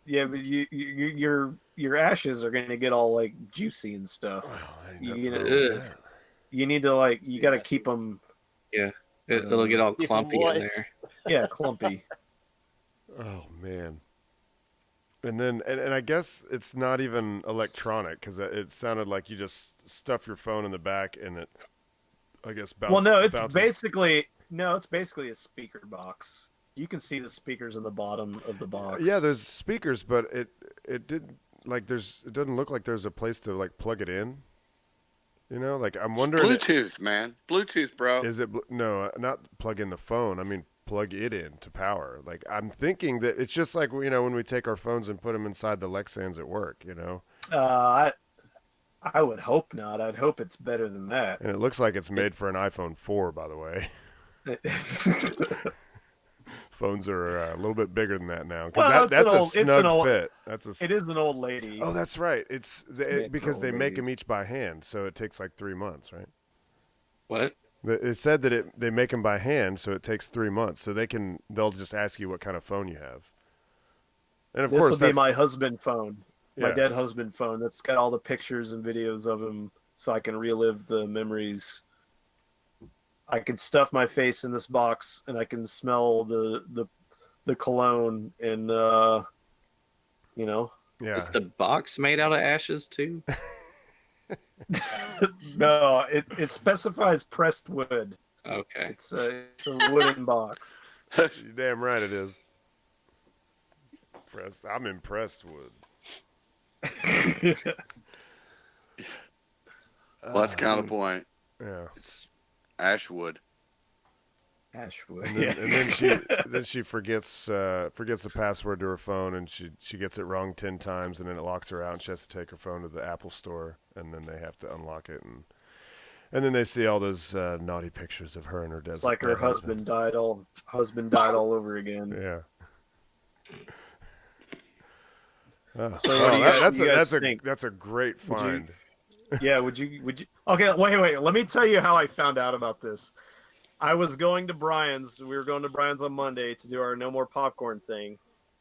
Yeah, but your ashes are gonna get all like juicy and stuff. Well, ain't You nothing know, wrong with that. you need to like you got to keep them. It'll get all Keep 'em clumpy in moist. there. Yeah, clumpy. Oh man. And then, and I guess it's not even electronic because it sounded like you just stuff your phone in the back and it, I guess, Well, no, it's bounces. basically a speaker box. You can see the speakers in the bottom of the box. Yeah, there's speakers, but it didn't like it doesn't look like there's a place to like plug it in. You know, like I'm wondering, Bluetooth, man. Bluetooth, bro. is it no, not plug in the phone. I mean, plug it in to power. Like I'm thinking that it's just like when we take our phones and put them inside the Lexans at work. I would hope not. I'd hope it's better than that. And it looks like it's made for an iPhone 4, by the way. Phones are a little bit bigger than that now Well, because that's a it's an snug old- fit. That's a. It is an old lady. Oh, that's right. It's Yeah, because they old make ladies. them each by hand, so it takes like 3 months, right? What? It said that they make them by hand, so it takes 3 months. So they'll just ask you what kind of phone you have. And of This course, will be that's my husband phone, my yeah. dead husband phone. That's got all the pictures and videos of him, so I can relive the memories. I can stuff my face in this box, and I can smell the cologne, and Yeah. Is the box made out of ashes too? no, it specifies pressed wood. Okay. It's a wooden box. You're damn right it is. I'm impressed with. Well, that's kind of the point. Yeah. It's Ashwood. Ashwood. And then, Yeah. and then she forgets the password to her phone, and she gets it wrong 10 times, and then it locks her out, and she has to take her phone to the Apple store, and then they have to unlock it, and then they see all those naughty pictures of her and her It's like her dead husband died all over again. Yeah. Oh, So what do you guys- that's what do you guys a think? that's a great Would you- find. Yeah, would you Okay, wait. Let me tell you how I found out about this. I was going to Brian's. We were going to Brian's on Monday to do our no more popcorn thing.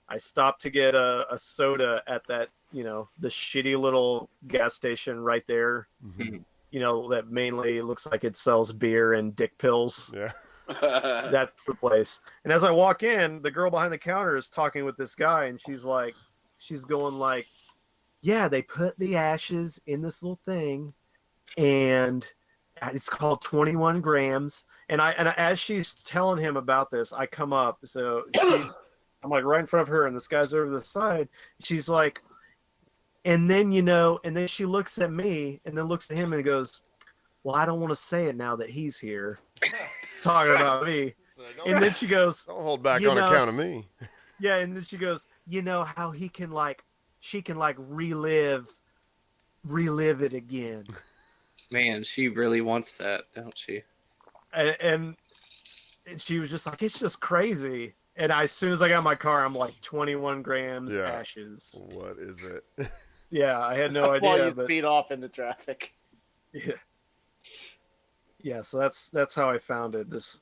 I stopped to get a soda at that, the shitty little gas station right there. Mhm. That mainly looks like it sells beer and dick pills. Yeah. That's the place. And as I walk in, the girl behind the counter is talking with this guy, and she's going like, yeah, they put the ashes in this little thing, and it's called 21 grams. And as she's telling him about this, I come up. So I'm like right in front of her, and this guy's over the side. She's like, and then and then she looks at me, and then looks at him, and goes, well, I don't want to say it now that he's here, talking about me. And then she goes, Don't hold back You on know, account of me. yeah, and then she goes, how she can relive it again. Man, she really wants that, don't she? And she was just like, it's just crazy. And as soon as I got in my car, I'm like 21 grams Yeah. ashes. What is it? Yeah, I had no While idea. you But speed off into traffic. yeah, so that's how I found it. This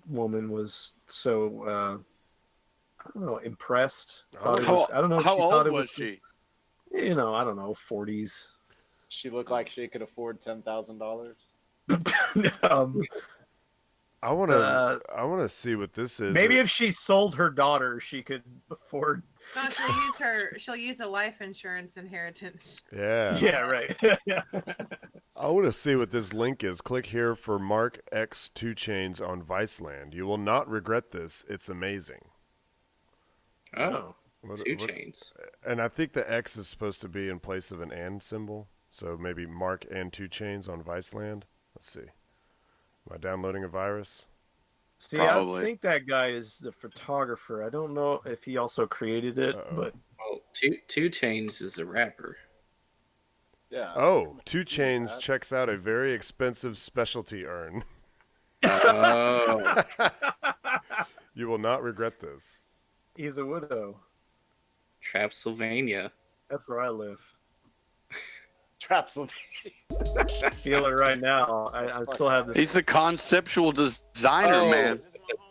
woman was so I don't know, impressed. Thought it was, I don't know if How she thought old it was she? I don't know, 40s. She looked like she could afford $10,000. I want to see what this is. Maybe if she sold her daughter, she could afford. No, she'll use a life insurance inheritance. Yeah. Yeah, right. Yeah. I want to see what this link is. Click here for Mark X 2 Chains on Viceland. You will not regret this. It's amazing. Oh, What- two what- chains. And I think the X is supposed to be in place of an and symbol. So maybe Mark and 2 Chains on Viceland. Let's see. Am I downloading a virus? See, Probably. I think that guy is the photographer. I don't know if he also created it, Uh-oh. but Well, two chains is a rapper. Yeah. Oh, 2 Chains checks out a very expensive specialty urn. Oh, You will not regret this. he's a widow. Trapsylvania. That's where I live. Trapsylvania. I feel it right now. I still have this. He's the conceptual designer, Oh, man.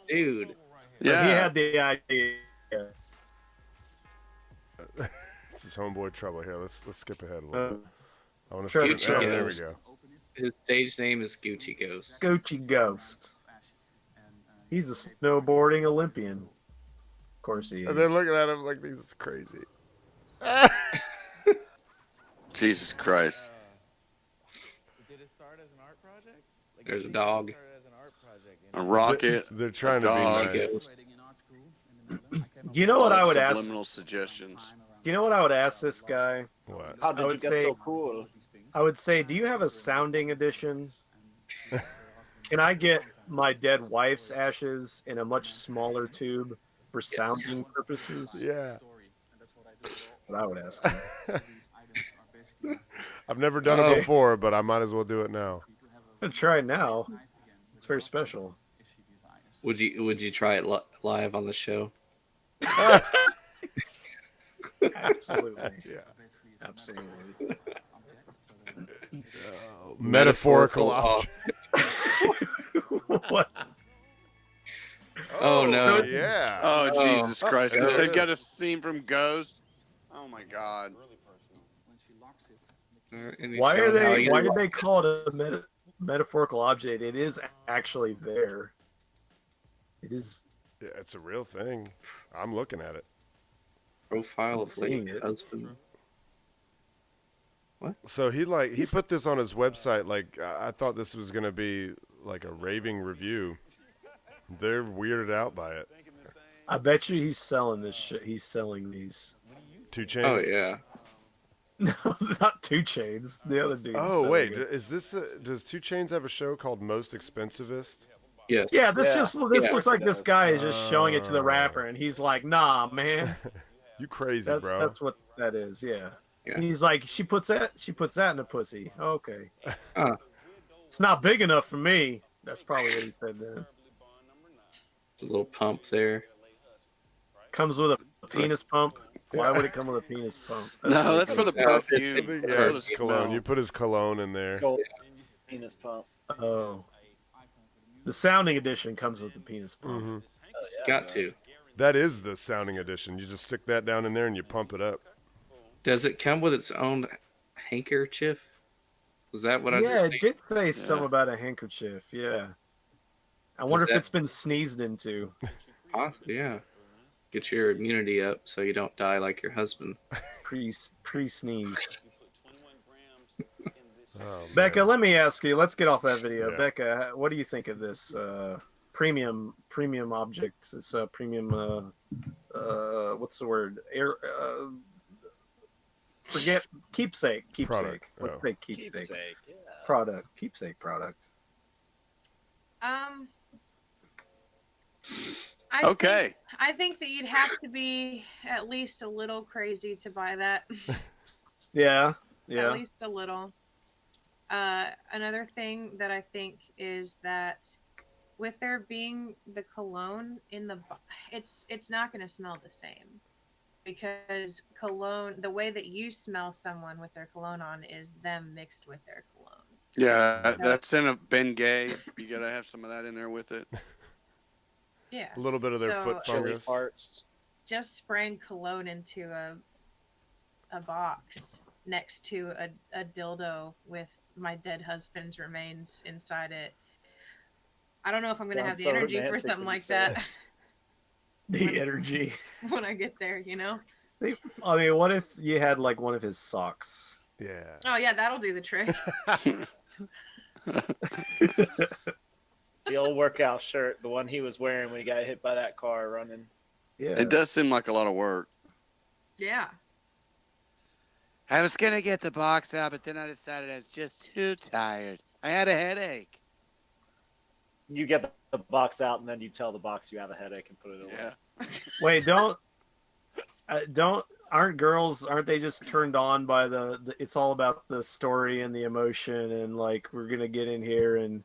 dude. He Yeah. had the idea. This is Homeboy Trouble here. Let's skip ahead a little bit. I want to Trevor see. Oh, there we Ghost. go. His stage name is Gucci Ghost. Gucci Ghost. He's a snowboarding Olympian. Of course he is. And they're looking at him like this is crazy. Jesus Christ. Did it start as an art project? Like, There's a it dog. started as an art project, A rocket. They're trying to dog. be nice. Ghost. Do you know what I would ask? Subliminal suggestions. Do you know what I would ask this guy? What? How I did you would get say- so cool? I would say, do you have a sounding edition? Can I get my dead wife's ashes in a much smaller tube for sounding purposes? Yeah. What I would ask. I've never done Oh. it before, but I might as well do it now. I'm gonna try it now. It's very special. Would you try it live on the show? Absolutely. Yeah. Absolutely. Metaphorical object. What? Oh, no. Yeah. Oh, Oh. Jesus Christ. There They've it got is. a scene from Ghost. Oh, my God. Why are they? Why did they call it a metaphorical object? It is actually there. It is. Yeah, it's a real thing. I'm looking at it. Profile of Seeing late it. husband. So he put this on his website. Like I thought this was gonna be like a raving review. They're weirded out by it. I bet you he's selling this shit. He's selling these. 2 Chainz. Oh yeah. No, not 2 Chainz. The other dude. Oh wait, is this? Does 2 Chainz have a show called Most Expensivest? Yes. Yeah, this Yeah. this Yeah. looks like this guy is just showing it to the rapper, and he's like, "Nah, man, You crazy, that's bro? that's what that is." Yeah. Yeah. And he's like, she puts that in a pussy. Okay. Huh. It's not big enough for me. That's probably what he said then. A little pump there. Comes with a penis pump. Why would it come with a penis pump? No, that's for the Yeah, it's- perfume. it's- That's Yeah, for the it's cologne. smell. You put his cologne in there. Gold penis pump. Oh. The sounding edition comes with the penis pump. Hmm. Got to. That is the sounding edition. You just stick that down in there and you pump it up. Does it come with its own handkerchief? Is that what I Yeah, just it did say something Yeah. about a handkerchief. Yeah. I wonder if that- it's been sneezed into. Yeah. Get your immunity up so you don't die like your husband. Pre-sneezed. Oh, Becca, man. let me ask you. Let's get off that video. Yeah. Becca, what do you think of this premium object? It's a premium. What's the word? Forget keepsake. Product. Let's Oh. say keepsake. Keepsake. Yeah. Product. Keepsake product. Okay. I think that you'd have to be at least a little crazy to buy that. Yeah. At Yeah. least a little. Another thing that I think is that with there being the cologne in the, it's not going to smell the same, because cologne, the way that you smell someone with their cologne on is them mixed with their cologne. Yeah, that's in a Bengay. You got to have some of that in there with it. Yeah. A little bit of their So- foot Chili fungus. farts. Just spraying cologne into a box next to a dildo with my dead husband's remains inside it. I don't know if I'm going to have Sounds the so energy for romantic something when you like say that The energy. when I get there, you know? I mean, what if you had like one of his socks? Yeah. Oh, yeah, that'll do the trick. The old workout shirt, the one he was wearing when he got hit by that car running. Yeah. It does seem like a lot of work. Yeah. I was going to get the box out, but then I decided I was just too tired. I had a headache. You get the box out, and then you tell the box you have a headache and put it away. Yeah. Wait, aren't they just turned on by the it's all about the story and the emotion, and like we're gonna get in here and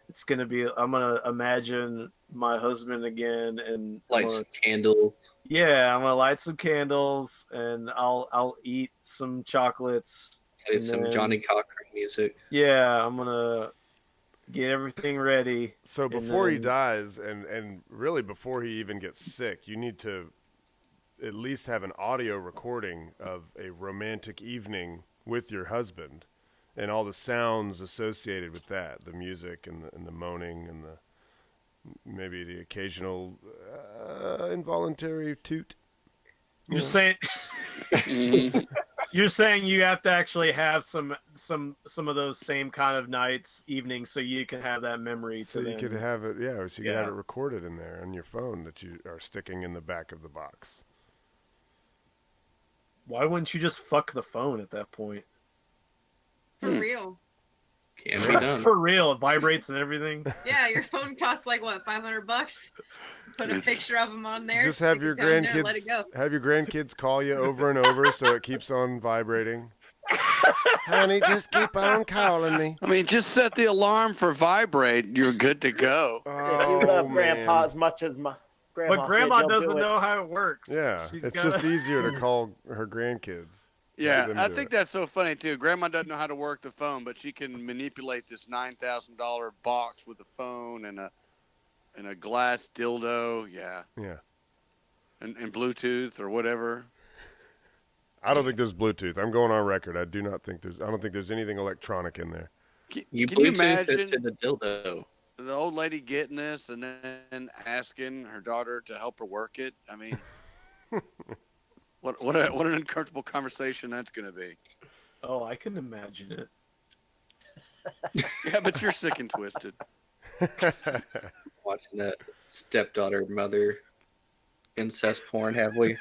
it's gonna be, I'm gonna imagine my husband again and Light some candle. yeah, I'm gonna light some candles and I'll eat some chocolates. Play And some then- Johnny Cochran music. Yeah, I'm gonna get everything ready. So And before he then- dies, and really before he even gets sick, you need to at least have an audio recording of a romantic evening with your husband and all the sounds associated with that, the music and the moaning and maybe the occasional involuntary toot. You're saying you're saying you have to actually have some of those same kind of nights, evenings, so you can have that memory. So you could have it, so you could have it recorded in there on your phone that you are sticking in the back of the box. Why wouldn't you just fuck the phone at that point? For real. Can be done. For real, it vibrates and everything. Yeah, your phone costs like what, $500? Put a picture of them on there. Just have stick your it down there, and grandkids let it go. have your grandkids call you over and over so it keeps on vibrating. Honey, just keep on calling me. I mean, just set the alarm for vibrate. You're good to go. If you love Grandpa as much as my grandma, But Grandma did, you'll doesn't do it. know how it works. Yeah, She's it's gotta- just easier to call her grandkids. Yeah, them I do think it. that's so funny too. Grandma doesn't know how to work the phone, but she can manipulate this $9,000 box with a phone and a glass dildo. Yeah, Yeah. and Bluetooth or whatever. I don't think there's Bluetooth. I'm going on record. I don't think there's anything electronic in there. Can You you Bluetooth it imagine to the dildo. the old lady getting this and then asking her daughter to help her work it? I mean, what an uncomfortable conversation that's going to be. Oh, I can imagine it. Yeah, but you're sick and twisted. Watching that stepdaughter mother incest porn, have we?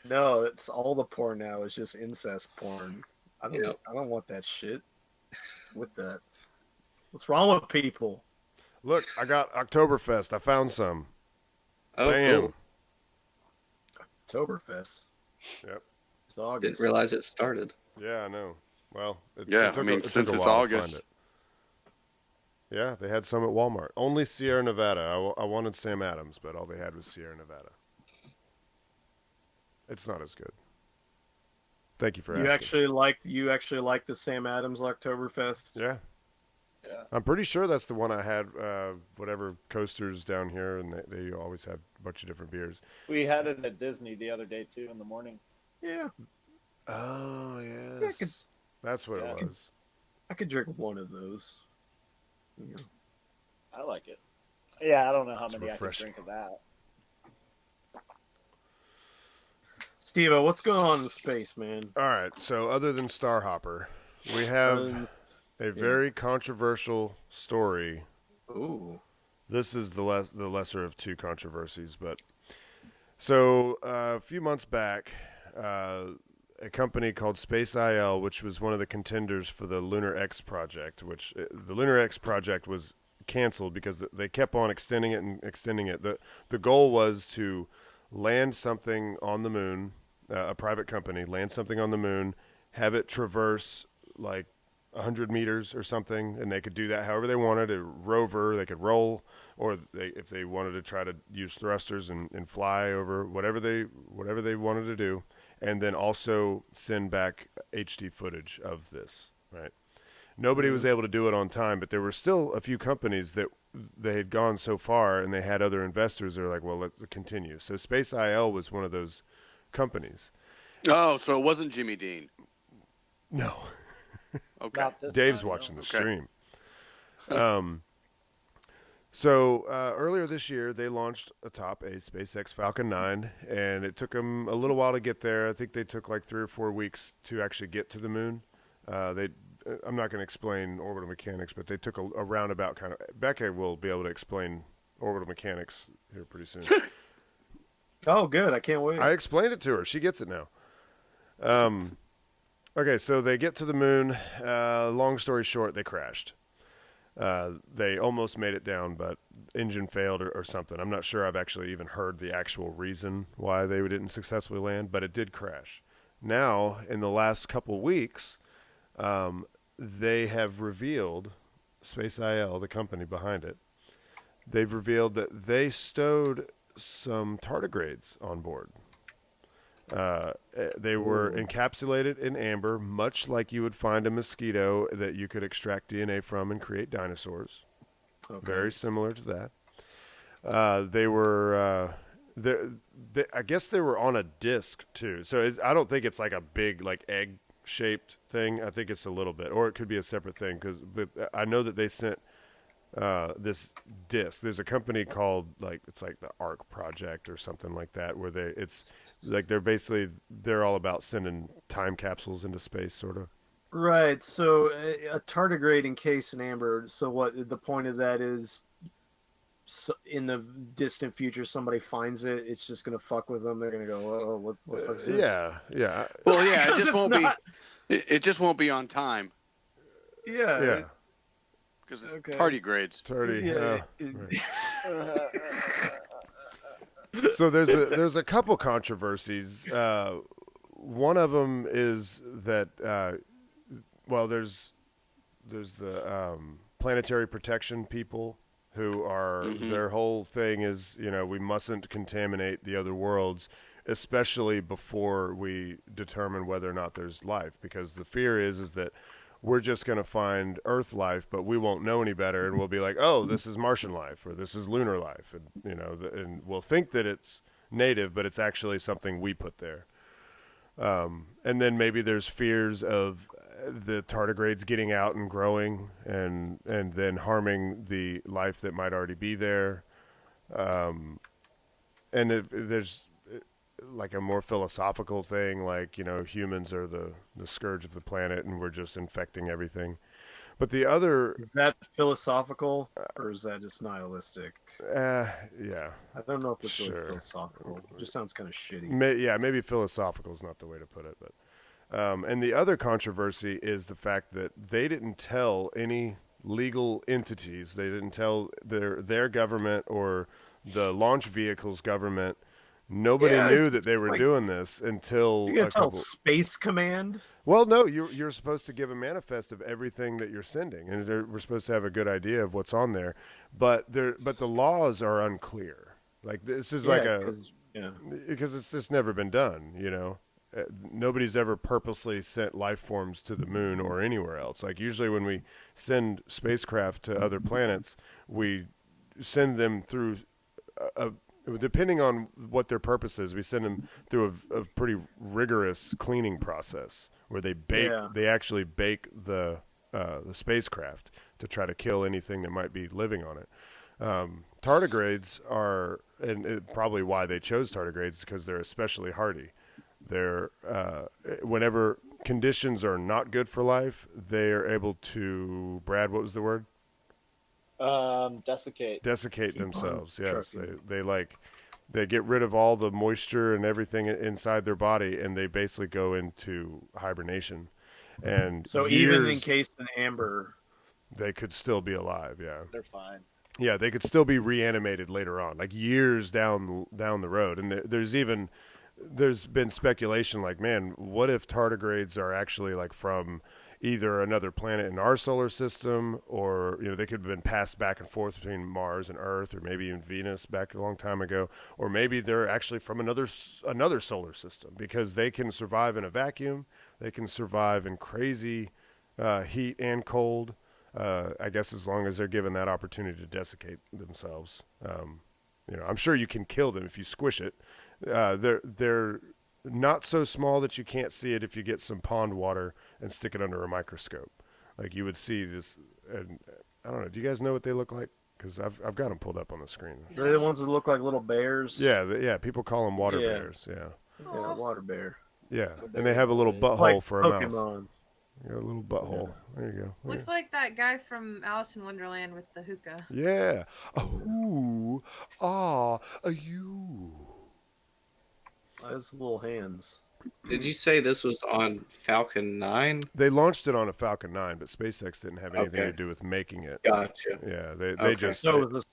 No, it's all the porn now. It's just incest porn. I don't want that shit. With that, what's wrong with people? Look, I got Oktoberfest. I found some. Oh, Bam. cool. Oktoberfest. Yep. It's August. Didn't realize it started. Yeah, I know. Well, Yeah, I mean, took since a it's while to August. find it. Yeah, they had some at Walmart. Only Sierra Nevada. I wanted Sam Adams, but all they had was Sierra Nevada. It's not as good. Thank you for You asking. actually like the Sam Adams Oktoberfest? Yeah. Yeah. I'm pretty sure that's the one I had, whatever coasters down here, and they always have a bunch of different beers. We had it at Disney the other day too in the morning. Yeah, Oh, I could- yes. That's what Yeah. it was. I could drink one of those. Yeah. I like it. Yeah, I don't know how It's many I refreshing. could drink of that. Steve-O, what's going on in space, man? All right, so other than Starhopper, we have a very controversial story. Ooh. This is the lesser of two controversies, but so a few months back, a company called Space IL, which was one of the contenders for the Lunar X project, which the Lunar X project was canceled because they kept on extending it and extending it. The goal was to land something on the moon, a private company, land something on the moon, have it traverse like 100 meters or something, and they could do that however they wanted. A rover, they could roll, or if they wanted to try to use thrusters and fly over whatever they wanted to do, and then also send back HD footage of this, right? Nobody was able to do it on time, but there were still a few companies that they had gone so far, and they had other investors that were like, well, let's continue. So Space IL was one of those companies. Oh, so it wasn't Jimmy Dean. No. Okay. Not this Dave's time, no. watching the Okay. stream. So earlier this year, they launched atop a SpaceX Falcon 9, and it took them a little while to get there. I think they took like 3 or 4 weeks to actually get to the moon. I'm not going to explain orbital mechanics, but they took a roundabout kind of. Becca will be able to explain orbital mechanics here pretty soon. Oh, good. I can't wait. I explained it to her. She gets it now. Okay, so they get to the moon. Long story short, they crashed. They almost made it down, but engine failed or something. I'm not sure I've actually even heard the actual reason why they didn't successfully land, but it did crash. Now, in the last couple weeks, they have revealed, Space IL, the company behind it, they've revealed that they stowed some tardigrades on board. They were encapsulated in amber, much like you would find a mosquito that you could extract DNA from and create dinosaurs. Okay. Very similar to that. They were I guess they were on a disc too. So I don't think it's like a big like egg shaped thing. I think it's a little bit, or it could be a separate thing. But I know that they sent this disc. There's a company called it's like the Arc Project or something like that, where it's like they're all about sending time capsules into space, sort of. Right. So a tardigrade encased in amber. So what the point of that is? So in the distant future, somebody finds it. It's just gonna fuck with them. They're gonna go, "Oh, what the fuck is this?" Yeah. Well, yeah, it just It's won't not- be. It just won't be on time Yeah. because it's Okay. tardigrades. Tardy. Yeah. Right. So there's a couple controversies. One of them is that there's the planetary protection people who are their whole thing is we mustn't contaminate the other worlds, especially before we determine whether or not there's life, because the fear is that we're just going to find Earth life, but we won't know any better, and we'll be like, oh, this is Martian life or this is lunar life, and and we'll think that it's native, but it's actually something we put there. And then maybe there's fears of the tardigrades getting out and growing and then harming the life that might already be there. And there's like a more philosophical thing, like, humans are the scourge of the planet and we're just infecting everything. But the other, Is that philosophical or is that just nihilistic? yeah, I don't know if it's Sure. really philosophical. It just sounds kind of shitty. maybe philosophical is not the way to put it, but and the other controversy is the fact that they didn't tell any legal entities, they didn't tell their government or the launch vehicle's government. Nobody Yeah, knew it's that they were like- doing this until You gotta a tell couple. Space Command. Well, no, you're supposed to give a manifest of everything that you're sending, and we're supposed to have a good idea of what's on there. But the laws are unclear. Like this is because it's just never been done. Nobody's ever purposely sent life forms to the moon or anywhere else. Like usually when we send spacecraft to other planets, we send them through depending on what their purpose is, we send them through a pretty rigorous cleaning process where they actually bake the spacecraft to try to kill anything that might be living on it. Tardigrades are, and probably why they chose tardigrades, because they're especially hardy. They're whenever conditions are not good for life, they are able to, Brad, what was the word? Desiccate. Desiccate themselves. Yes, trucking. they get rid of all the moisture and everything inside their body, and they basically go into hibernation. And So even years, encased in amber, they could still be alive. Yeah, They're fine. yeah, they could still be reanimated later on, like years down the road. And there's been speculation, like, man, what if tardigrades are actually like from either another planet in our solar system, or they could have been passed back and forth between Mars and Earth, or maybe even Venus back a long time ago, or maybe they're actually from another solar system, because they can survive in a vacuum, they can survive in crazy heat and cold. I guess as long as they're given that opportunity to desiccate themselves. I'm sure you can kill them if you squish it. They're not so small that you can't see it if you get some pond water and stick it under a microscope. Like you would see this, and I don't know. Do you guys know what they look like? Because I've got them pulled up on the screen. they're the ones that look like little bears. Yeah, people call them water Yeah. bears. Yeah, water bear. Yeah, and they have a little butthole Like for a mouth. Pokemon. Yeah, a little butthole. There you go. Looks like that guy from Alice in Wonderland with the hookah. Yeah. Oh, you. His little hands. Did you say this was on Falcon 9? They launched it on a Falcon 9, but SpaceX didn't have anything Okay. to do with making it. Gotcha. Yeah, they Okay. just So it was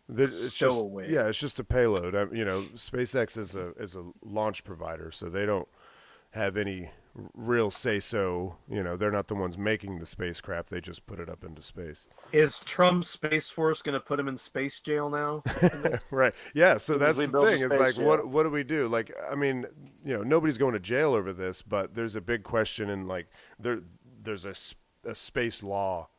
it's just stowaway. yeah, it's just a payload. SpaceX is a launch provider, so they don't have any real say so. They're not the ones making the spacecraft. They just put it up into space. Is Trump's Space Force going to put him in space jail now? Right. Yeah. So Soon as that's we the build a thing. It's space like, jail. what do we do? Like, I mean, nobody's going to jail over this, but there's a big question, and like, there's a space law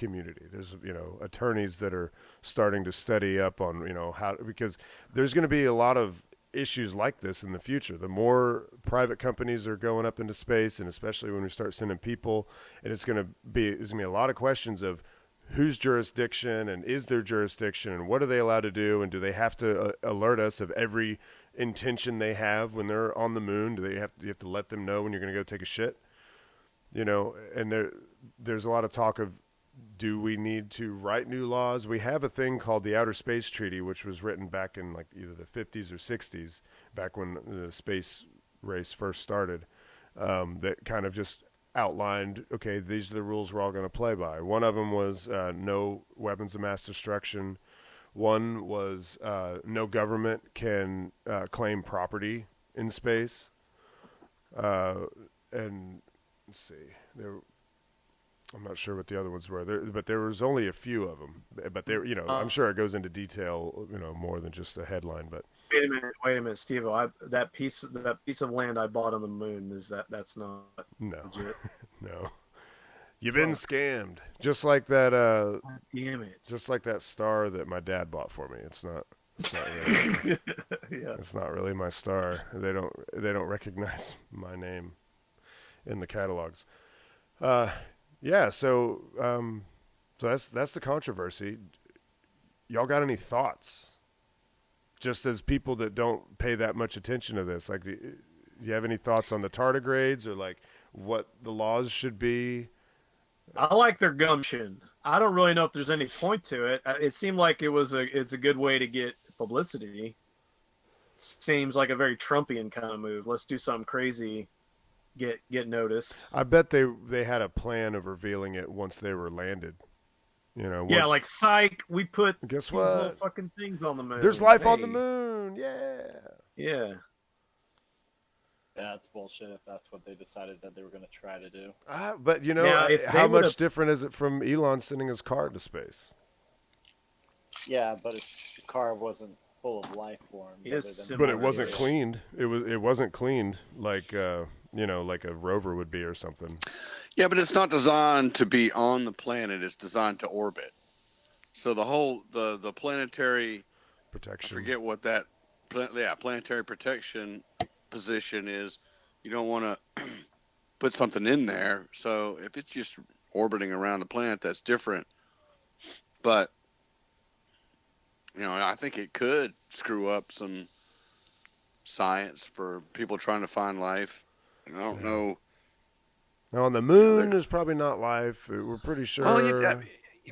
community. There's attorneys that are starting to study up on how, because there's going to be a lot of issues like this in the future. The more private companies are going up into space, and especially when we start sending people, and there's going to be a lot of questions of whose jurisdiction and is their jurisdiction and what are they allowed to do, and do they have to alert us of every intention they have when they're on the moon? Do you have to let them know when you're going to go take a shit? And there's a lot of talk of, do we need to write new laws? We have a thing called the Outer Space Treaty, which was written back in like either the 50s or 60s, back when the space race first started, that kind of just outlined, okay, these are the rules we're all going to play by. One of them was no weapons of mass destruction. One was no government can claim property in space. And let's see, I'm not sure what the other ones were, but there was only a few of them. But there, I'm sure it goes into detail, more than just a headline. But Wait a minute, Steve. That piece of land I bought on the moon, that's not no, legit? no, you've been scammed. Just like that. Damn it! Just like that star that my dad bought for me. It's not really, Yeah. it's not really my star. They don't recognize my name in the catalogs. Yeah, so that's the controversy. Y'all got any thoughts? Just as people that don't pay that much attention to this, like, do you have any thoughts on the tardigrades, or like what the laws should be? I like their gumption. I don't really know if there's any point to it. It seemed like it's a good way to get publicity. Seems like a very Trumpian kind of move. Let's do something crazy. Get noticed. I bet they had a plan of revealing it once they were landed. Yeah, like psych. We put guess these little what? fucking things on the moon. There's life on the Hey. moon. Yeah. Yeah. Yeah, it's bullshit if that's what they decided that they were going to try to do. But Now, if they how much would've- different is it from Elon sending his car into space? Yeah, but his car wasn't full of life forms. It is other than similar. But it wasn't bacteria. cleaned. It wasn't cleaned like like a rover would be or something. Yeah, but it's not designed to be on the planet. It's designed to orbit. So the whole the planetary, I Protection. forget what that planetary protection position is. You don't want to put something in there. So if it's just orbiting around the planet, that's different. But I think it could screw up some science for people trying to find life. I don't know. Now on the moon, there's probably not life. We're pretty sure. Well,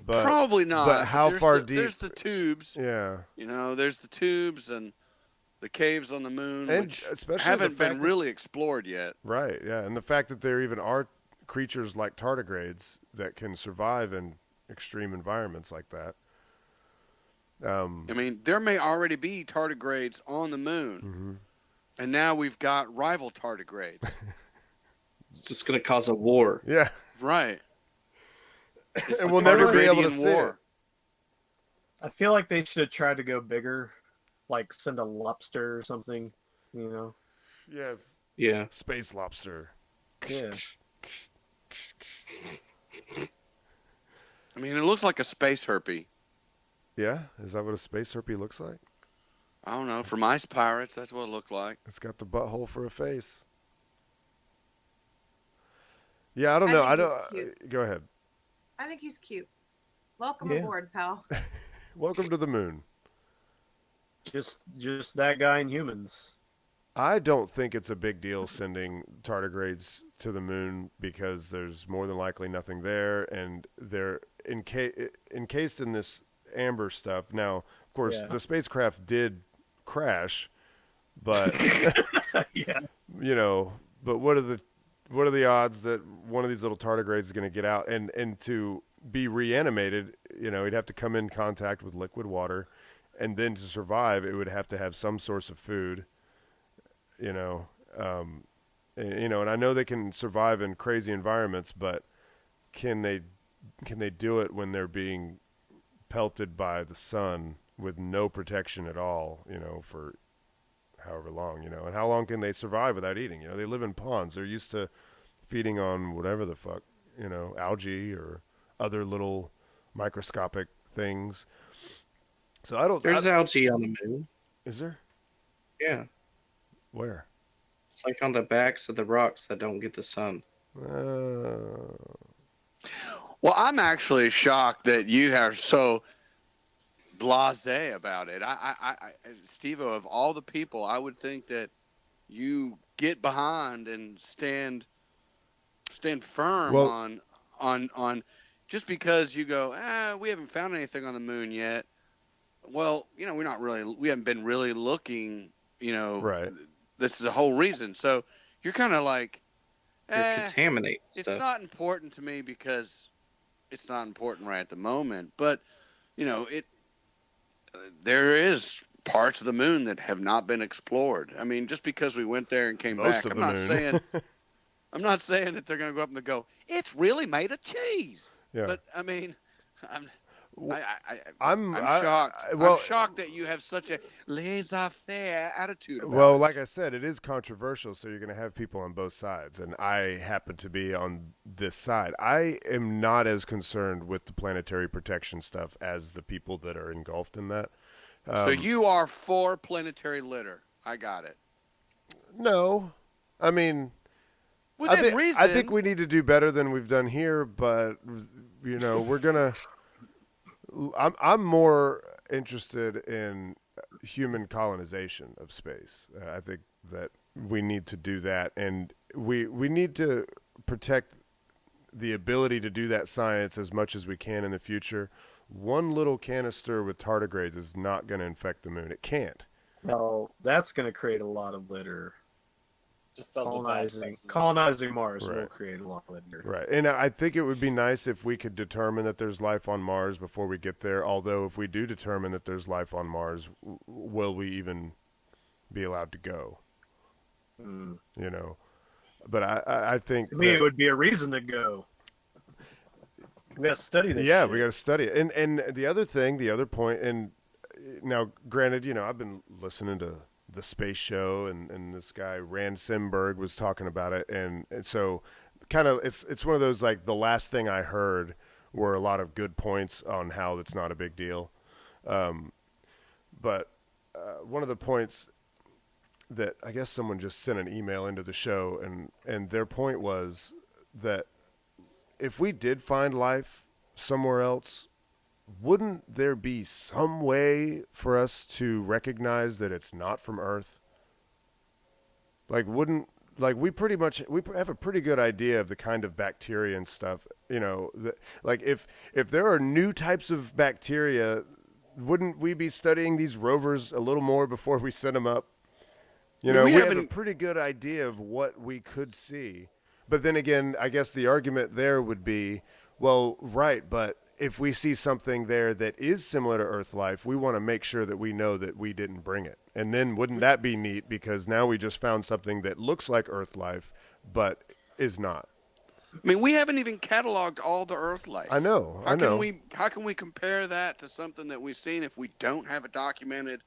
but probably not. but how there's far There's deep? the tubes. Yeah. There's the tubes and the caves on the moon, And which especially the haven't been fact that- really explored yet. Right. Yeah, and the fact that there even are creatures like tardigrades that can survive in extreme environments like that. I mean, there may already be tardigrades on the moon, Mhm. and now we've got rival tardigrades. It's just going to cause a war. Yeah. Right. It's And the we'll never be able to Tardigradian see it. war. I feel like they should have tried to go bigger, like send a lobster or something. Yes. Yeah. Space lobster. Yeah. I mean, it looks like a space herpy. Yeah, is that what a space herpy looks like? I don't know. For Ice Pirates, that's what it looked like. It's got the butthole for a face. Yeah, I don't I know. think I it's don't. Go ahead. I think he's cute. Welcome Yeah. aboard, pal. Welcome to the moon. Just that guy in humans. I don't think it's a big deal sending tardigrades to the moon because there's more than likely nothing there, and they're encased in this amber stuff. Now, of course, Yeah. the spacecraft did crash, but Yeah. but what are the odds that one of these little tardigrades is going to get out and to be reanimated? He'd have to come in contact with liquid water, and then to survive, it would have to have some source of food. And I know they can survive in crazy environments, but can they do it when they're being pelted by the sun with no protection at all, for however long, and how long can they survive without eating? They live in ponds. They're used to feeding on whatever the fuck, algae or other little microscopic things. So I don't. There's algae on the moon. Is there? Yeah. Where? It's like on the backs of the rocks that don't get the sun. Well, I'm actually shocked that you are so blasé about it. Steve-O, of all the people, I would think that you get behind and stand firm Well- on just because you go, we haven't found anything on the moon yet. Well, we haven't been really looking, Right. This is the whole reason. So you're kind of like, You're contaminating it's stuff. not important to me because it's not important right at the moment. But, there is parts of the moon that have not been explored. I mean, just because we went there and came Most back, of I'm the not moon. saying I'm not saying that they're going to go up and go, it's really made of cheese. Yeah. But I mean, I'm I'm shocked. well- I'm shocked that you have such a laissez-faire attitude about Well, it. like I said, it is controversial, so you're going to have people on both sides, and I happen to be on this side. I am not as concerned with the planetary protection stuff as the people that are engulfed in that. So you are for planetary litter. I got it. No, I mean, Within reason. I think we need to do better than we've done here, but we're gonna. I'm more interested in human colonization of space. I think that we need to do that, and we need to protect the ability to do that science as much as we can in the future. One little canister with tardigrades is not going to infect the moon. It can't. No, that's going to create a lot of litter. Just sounds like bad precedent. Colonizing Mars will Right. create a lot of litter. Right. And I think it would be nice if we could determine that there's life on Mars before we get there. Although if we do determine that there's life on Mars, will we even be allowed to go? Mm. But I think To me, that- it would be a reason to go. We got to study this. yeah, shit. we got to study it. And the other point, and now granted, I've been listening to the space show, and this guy Rand Simberg was talking about it, and so kind of it's one of those, like, the last thing I heard were a lot of good points on how it's not a big deal. But one of the points that I guess someone just sent an email into the show, and their point was that if we did find life somewhere else, wouldn't there be some way for us to recognize that it's not from Earth? We have a pretty good idea of the kind of bacteria and stuff, like if there are new types of bacteria, wouldn't we be studying these rovers a little more before we send them up? We have a haven't- pretty good idea of what we could see. But then again, I guess the argument there would be, well, right, but if we see something there that is similar to Earth life, we want to make sure that we know that we didn't bring it. And then wouldn't that be neat, because now we just found something that looks like Earth life but is not. I mean, we haven't even cataloged all the Earth life. I know. How can we compare that to something that we've seen if we don't have a documented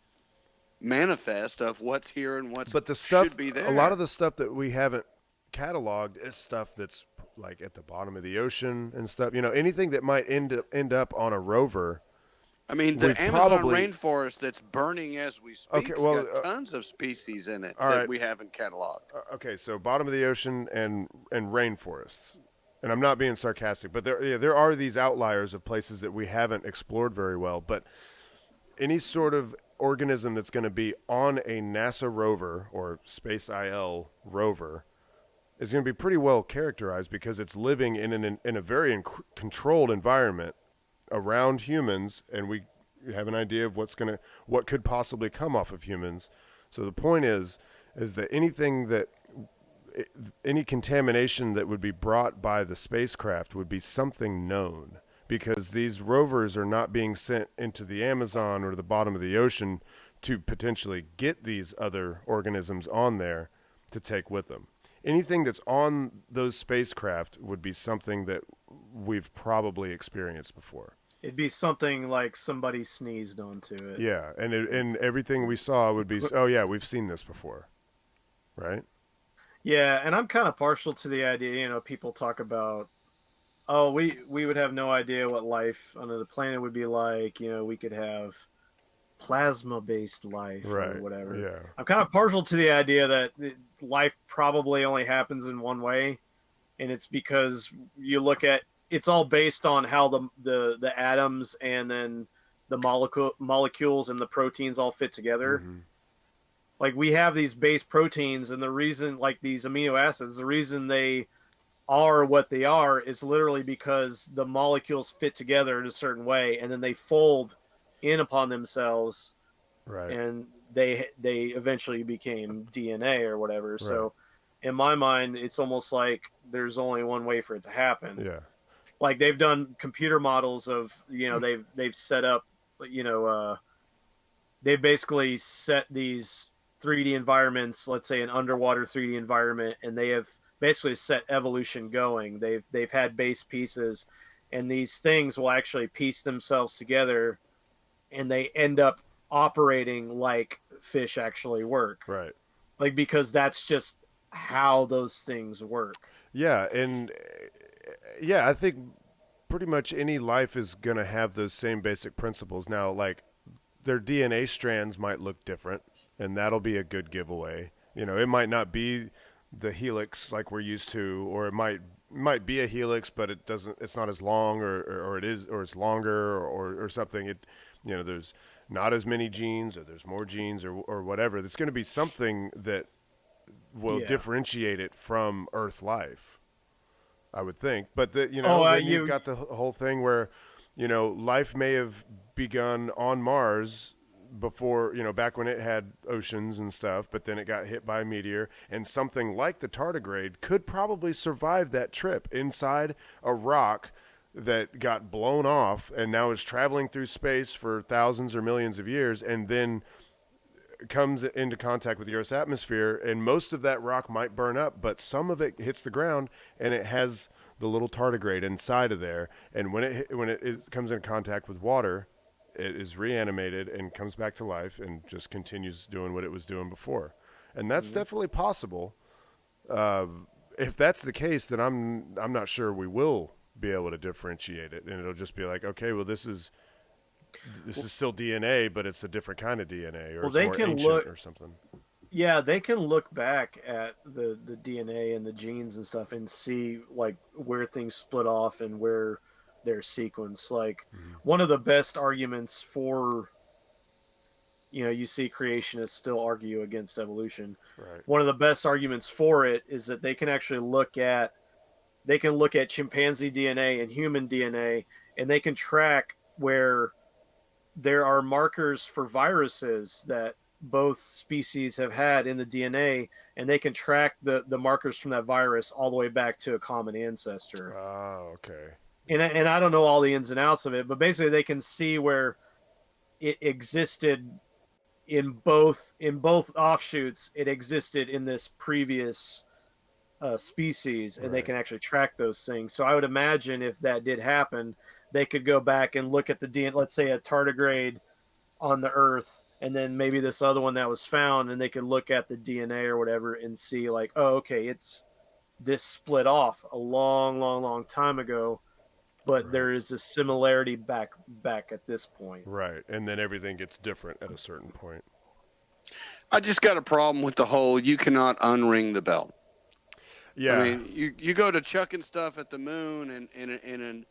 manifest of what's here and what's But the stuff, should be there? a lot of the stuff that we haven't cataloged is stuff that's like at the bottom of the ocean and stuff. Anything that might end up on a rover. I mean, the we've Amazon probably- rainforest that's burning as we speak Okay, well, got tons of species in it all that right. we haven't cataloged. Okay, so bottom of the ocean and rainforests. And I'm not being sarcastic, but there are these outliers of places that we haven't explored very well. But any sort of organism that's going to be on a NASA rover or Space IL rover is going to be pretty well characterized, because it's living in a very controlled environment around humans, and we have an idea of what could possibly come off of humans. So the point is that any contamination that would be brought by the spacecraft would be something known, because these rovers are not being sent into the Amazon or the bottom of the ocean to potentially get these other organisms on there to take with them. Anything that's on those spacecraft would be something that we've probably experienced before. It'd be something like somebody sneezed onto it. Yeah, and everything we saw would be, oh yeah, we've seen this before, right? Yeah, and I'm kind of partial to the idea. People talk about Oh, we would have no idea what life on the planet would be like. We could have plasma-based life Right. or whatever. Yeah. I'm kind of partial to the idea that life probably only happens in one way, and it's because you look at it's all based on how the atoms and then the molecules and the proteins all fit together. Mhm. Like we have these base proteins, and the reason, like these amino acids, the reason they are what they are is literally because the molecules fit together in a certain way, and then they fold in upon themselves, Right. and they eventually became DNA or whatever. Right. So, in my mind, it's almost like there's only one way for it to happen. Yeah. Like they've done computer models of they've set up they've basically set these 3D environments, let's say an underwater 3D environment, and they have basically set evolution going. They've had base pieces, and these things will actually piece themselves together, and they end up operating like fish actually work. Right. Like because that's just how those things work. Yeah, and I think pretty much any life is going to have those same basic principles. Now, like their DNA strands might look different, and that'll be a good giveaway. It might not be the helix like we're used to, or it might be a helix, but it's not as long, or it is, or it's longer, or something. There's not as many genes, or there's more genes, or whatever. There's going to be something that will differentiate it from Earth life, I would think. But then you've got the whole thing where, life may have begun on Mars before, back when it had oceans and stuff, but then it got hit by a meteor, and something like the tardigrade could probably survive that trip inside a rock that got blown off and now is traveling through space for thousands or millions of years, and then comes into contact with the Earth's atmosphere, and most of that rock might burn up, but some of it hits the ground, and it has the little tardigrade inside of there, and when it comes in contact with water, it is reanimated and comes back to life and just continues doing what it was doing before. And that's definitely possible. If that's the case, then I'm not sure we will be able to differentiate it, and it'll just be like, okay, well, this is still DNA, but it's a different kind of DNA, or it's more ancient or something. Yeah, they can look back at the DNA and the genes and stuff and see like where things split off and where they're sequenced. Like one of the best arguments for, you see creationists still argue against evolution. Right. One of the best arguments for it is that they can actually look at chimpanzee DNA and human DNA, and they can track where there are markers for viruses that both species have had in the DNA, and they can track the markers from that virus all the way back to a common ancestor. Oh, okay. And I don't know all the ins and outs of it, but basically they can see where it existed in both offshoots. It existed in this previous species, and they can actually track those things. So I would imagine if that did happen, they could go back and look at the DNA, let's say a tardigrade on the Earth, and then maybe this other one that was found, and they could look at the DNA or whatever and see like, oh, okay, this split off a long, long, long time ago, but there is a similarity back at this point. Right, and then everything gets different at a certain point. I just got a problem with the whole you cannot unring the bell. Yeah. I mean, you go to chucking stuff at the moon and in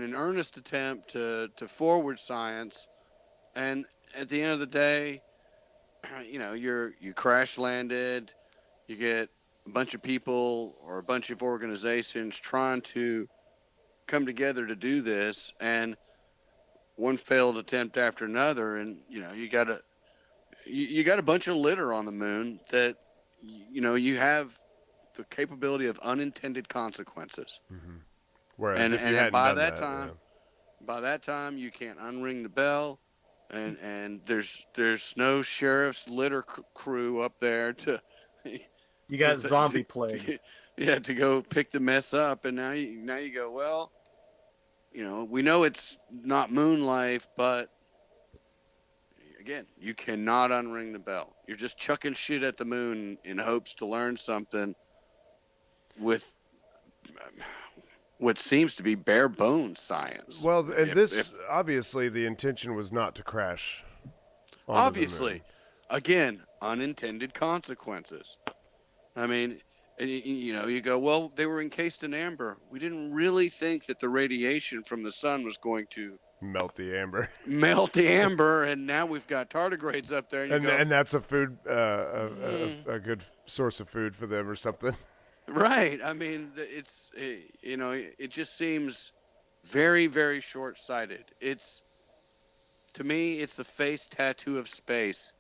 an earnest attempt to forward science, and at the end of the day, you crash landed, you get a bunch of people or a bunch of organizations trying to come together to do this, and one failed attempt after another, and you got a bunch of litter on the moon that you have the capability of unintended consequences. Mm-hmm. Whereas and if you hadn't by done that time, you can't unring the bell, and there's no sheriff's litter crew up there to. You got zombie plague. To go pick the mess up, and now you go, well, we know it's not moon life, but again, you cannot unring the bell. You're just chucking shit at the moon in hopes to learn something with what seems to be bare bones science. Well, and If- this if- obviously the intention was not to crash. onto the obviously, moon. again, unintended consequences. I mean, and you go, well, they were encased in amber. We didn't really think that the radiation from the sun was going to Melt the amber, melt the amber, and now we've got tardigrades up there. And, and you go, and that's a food, a good source of food for them or something. right. I mean, it's it just seems very, very short-sighted. It's to me, it's the face tattoo of space.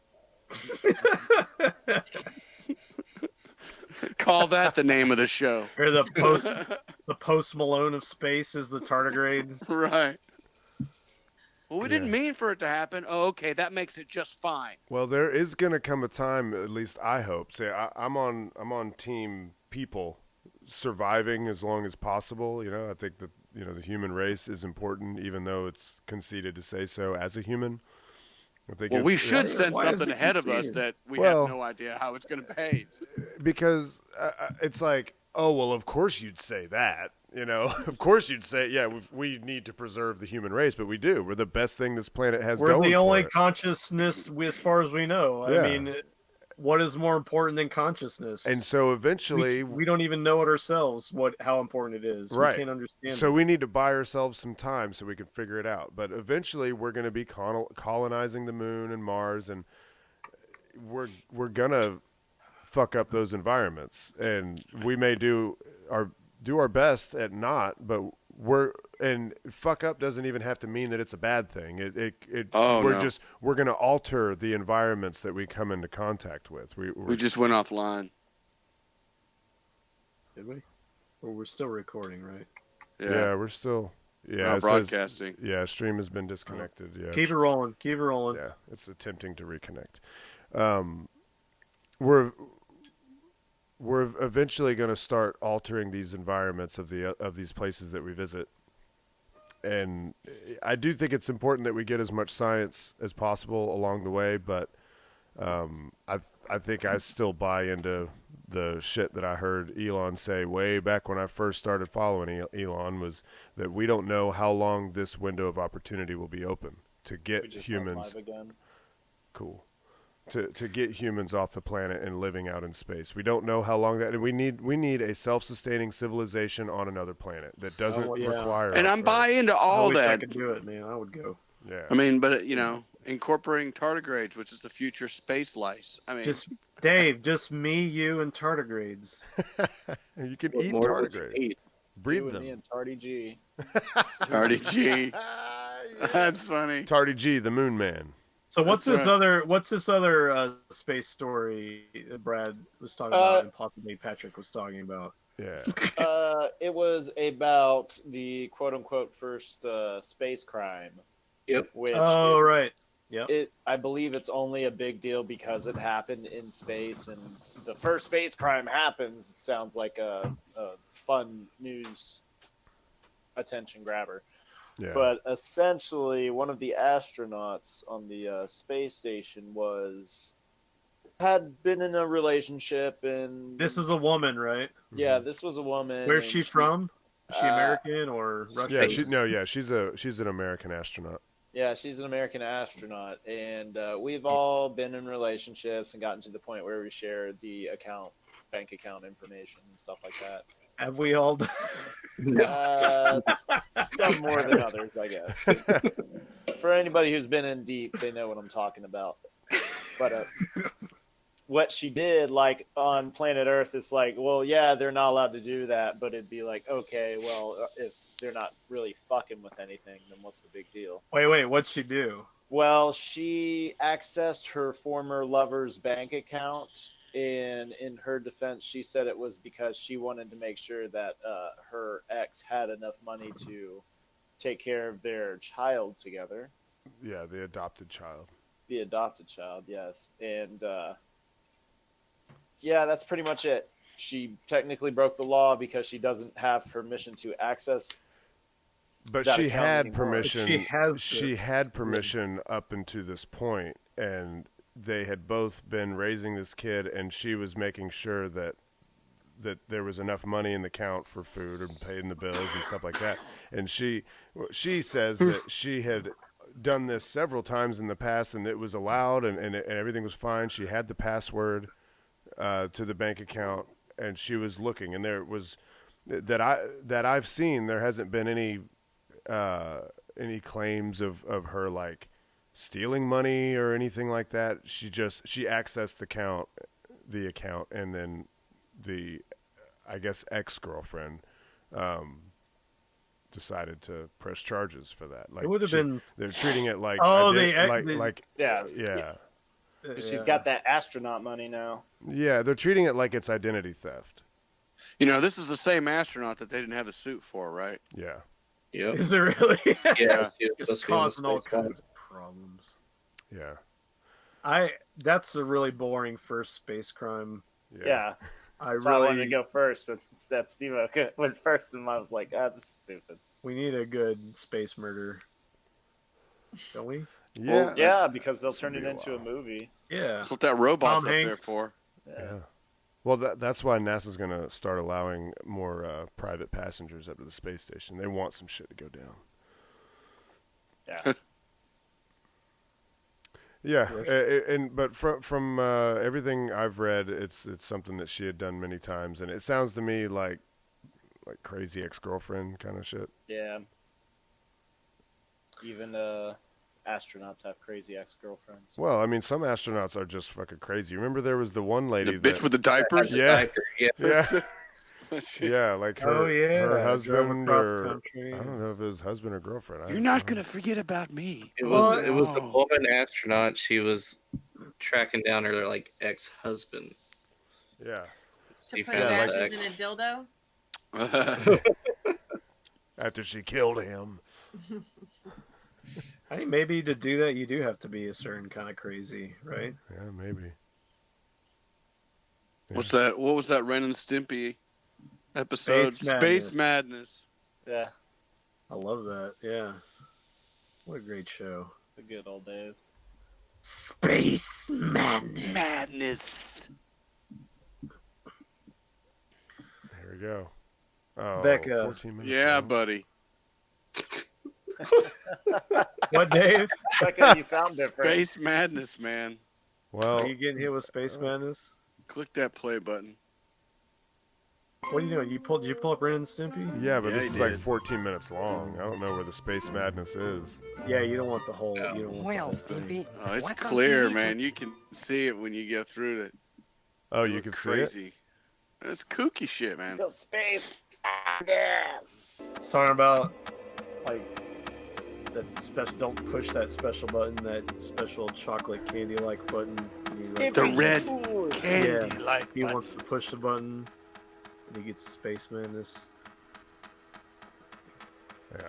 Call that the name of the show. Or the post Malone of space is the tardigrade. Right. Well, we didn't Yeah. mean for it to happen. Oh, okay, that makes it just fine. Well, there is going to come a time, at least I hope. Say, I'm on team people surviving as long as possible. I think that the human race is important, even though it's conceited to say so as a human. I think Well, we it's- should send why is something it ahead of us conceded? that we Well- have no idea how it's going to behave. because it's like, oh well, of course you'd say that. Of course you'd say, yeah, we need to preserve the human race, but we do. We're the best thing this planet has We're going the only for it. consciousness, as far as we know. Yeah. I mean, what is more important than consciousness? And so eventually, we don't even know it ourselves. How important it is. Right. We can't understand. so it. we need to buy ourselves some time so we can figure it out. But eventually, we're going to be colonizing the moon and Mars, and we're gonna fuck up those environments, and we may do our best at not, but and fuck up doesn't even have to mean that it's a bad thing. Oh, we're no. we're going to alter the environments that we come into contact with. We just went offline. Did we? Or we're still recording, right? yeah, we're still We're it says- broadcasting. yeah, stream has been disconnected. Yeah, Keep it rolling. Keep it rolling. yeah, it's attempting to reconnect. We're eventually going to start altering these environments of these places that we visit, and I do think it's important that we get as much science as possible along the way. But I think I still buy into the shit that I heard Elon say way back when I first started following Elon, was that we don't know how long this window of opportunity will be open to We get just went humans. live again. Cool. To get humans off the planet and living out in space. We don't know how long that, and we need a self-sustaining civilization on another planet that doesn't Oh, yeah. require. And I'm Earth. buying to I all wish I that. could do it, man. I would go. Yeah. I mean, but incorporating tardigrades, which is the future space lice. I mean, Just Dave, just me, you, and tardigrades. You can What eat more would you tardigrades. eat? Breed You and me them. and Tardy G. Tardy G. Yeah. That's funny. Tardy G, the Moon Man. So what's That's this other space story that Brad was talking about and possibly Patrick was talking about? Yeah. It was about the quote unquote first space crime. Yep. Which Oh, it, right. Yep. I believe it's only a big deal because it happened in space, and the first space crime happens. Sounds like a fun news attention grabber. Yeah. But essentially, one of the astronauts on the space station had been in a relationship, and This is a woman, right? yeah, this was a woman. Where's and she from? Is she Uh, American or Russian? yeah, she's an American astronaut. Yeah, she's an American astronaut, and we've all been in relationships and gotten to the point where we share the bank account information and stuff like that. Have we all? Some more than others, I guess. For anybody who's been in deep, they know what I'm talking about. But what she did, like on planet Earth, is like, well, yeah, they're not allowed to do that, but it'd be like, okay, well, if they're not really fucking with anything, then what's the big deal? Wait, what'd she do? Well, she accessed her former lover's bank account, and in her defense, she said it was because she wanted to make sure that her ex had enough money to take care of their child together. Yeah, the adopted child. The adopted child, yes. And yeah, that's pretty much it. She technically broke the law because she doesn't have permission to access. But That she account had anymore. permission. But She had permission up until this point, and they had both been raising this kid, and she was making sure that that there was enough money in the account for food and paying the bills and stuff like that. And she says that she had done this several times in the past, and it was allowed, and everything was fine. She had the password to the bank account, and she was looking, and there was that I've seen. There hasn't been any claims of her like stealing money or anything like that. She accessed the account, and then the, I guess, ex-girlfriend decided to press charges for that. Like, It would have been. they're treating it like Yeah. yeah. She's got that astronaut money now. Yeah, they're treating it like it's identity theft. You know, this is the same astronaut that they didn't have the suit for, right? Yeah. Yep. Is it really? Yeah, she was Just supposed to be in the causing all space shuttle. kinds of problems. Yeah. That's a really boring first space crime. Yeah. I That's why I wanted to really go first, but that Steve went first, and I was like, this is stupid. we need a good space murder, don't we? Yeah. Well, yeah, because they'll This turn would it be a into a while. movie. Yeah. That's what that robot's Tom up there Hanks. for. Yeah. Well, that's why NASA's going to start allowing more private passengers up to the space station. They want some shit to go down. Yeah. Yeah, but from everything I've read, it's something that she had done many times, and it sounds to me like crazy ex-girlfriend kind of shit. Yeah. Even astronauts have crazy ex-girlfriends. Well, I mean, some astronauts are just fucking crazy. Remember, there was the one lady The bitch with the diapers? Yeah. Yeah. yeah, Shit. yeah, like her, Oh yeah. her Drove husband across or country. I don't know if it was husband or girlfriend. You're not going to forget about me. It was Well, it was a oh. woman astronaut. She was tracking down her like ex-husband. Yeah, To She put found ashes that. in a dildo. after she killed him. I think maybe to do that you do have to be a certain kind of crazy, right? Yeah, maybe. What's that? What was that Ren and Stimpy episode? Space Madness. Yeah. I love that. Yeah. What a great show. The good old days. Space Madness. Madness. Here we go. Oh, Becca. 14 minutes. Yeah, long. buddy. What, Dave? Becca, you sound different. Space Madness, man. Well, Are you getting hit with Space Madness? Click that play button. What are you doing? Did you pull up Ren and Stimpy? yeah, but Yeah, this he is like did. 14 minutes long. I don't know where the Space Madness is. Yeah, you don't want the whole. Yeah. You don't want Well, the whole thing. Stimpy, Oh, it's why can't clear, you- man. You can see it when you go through it. Oh, you Look can see it? crazy. It's kooky shit, man. Go space. Yes. It's talking about like that special. Don't push that special button. That special chocolate candy like button. And he, like, The red Food. candy like he wants to push the button. And he gets Space Madness. Yeah.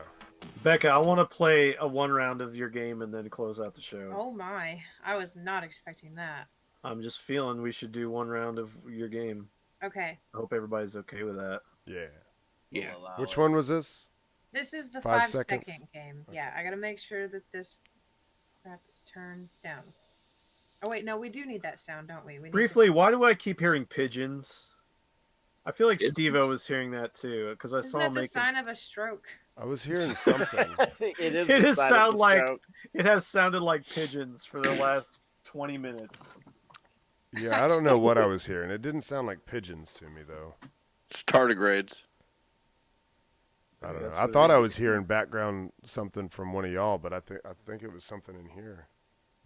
Becca, I want to play a one round of your game and then close out the show. Oh my! I was not expecting that. I'm just feeling we should do one round of your game. Okay, I hope everybody's okay with that. Yeah. Yeah. We'll allow Which it. one was this? this is the 5 5-second seconds. game. Yeah, I gotta make sure that this crap is turned down. Oh wait, no, we do need that sound, don't we? We need Briefly, this- why do I keep hearing pigeons? I feel like Pigeons? Steve-O was hearing that too, because I Isn't saw that him the making. sign of a stroke? I was hearing something. It is. It the is sign of sound the like- stroke. It has sounded like pigeons for the last 20 minutes. Yeah, I don't know what I was hearing. It didn't sound like pigeons to me, though. It's tardigrades. I don't know. That's I what thought it I is. was hearing background something from one of y'all, but I think it was something in here.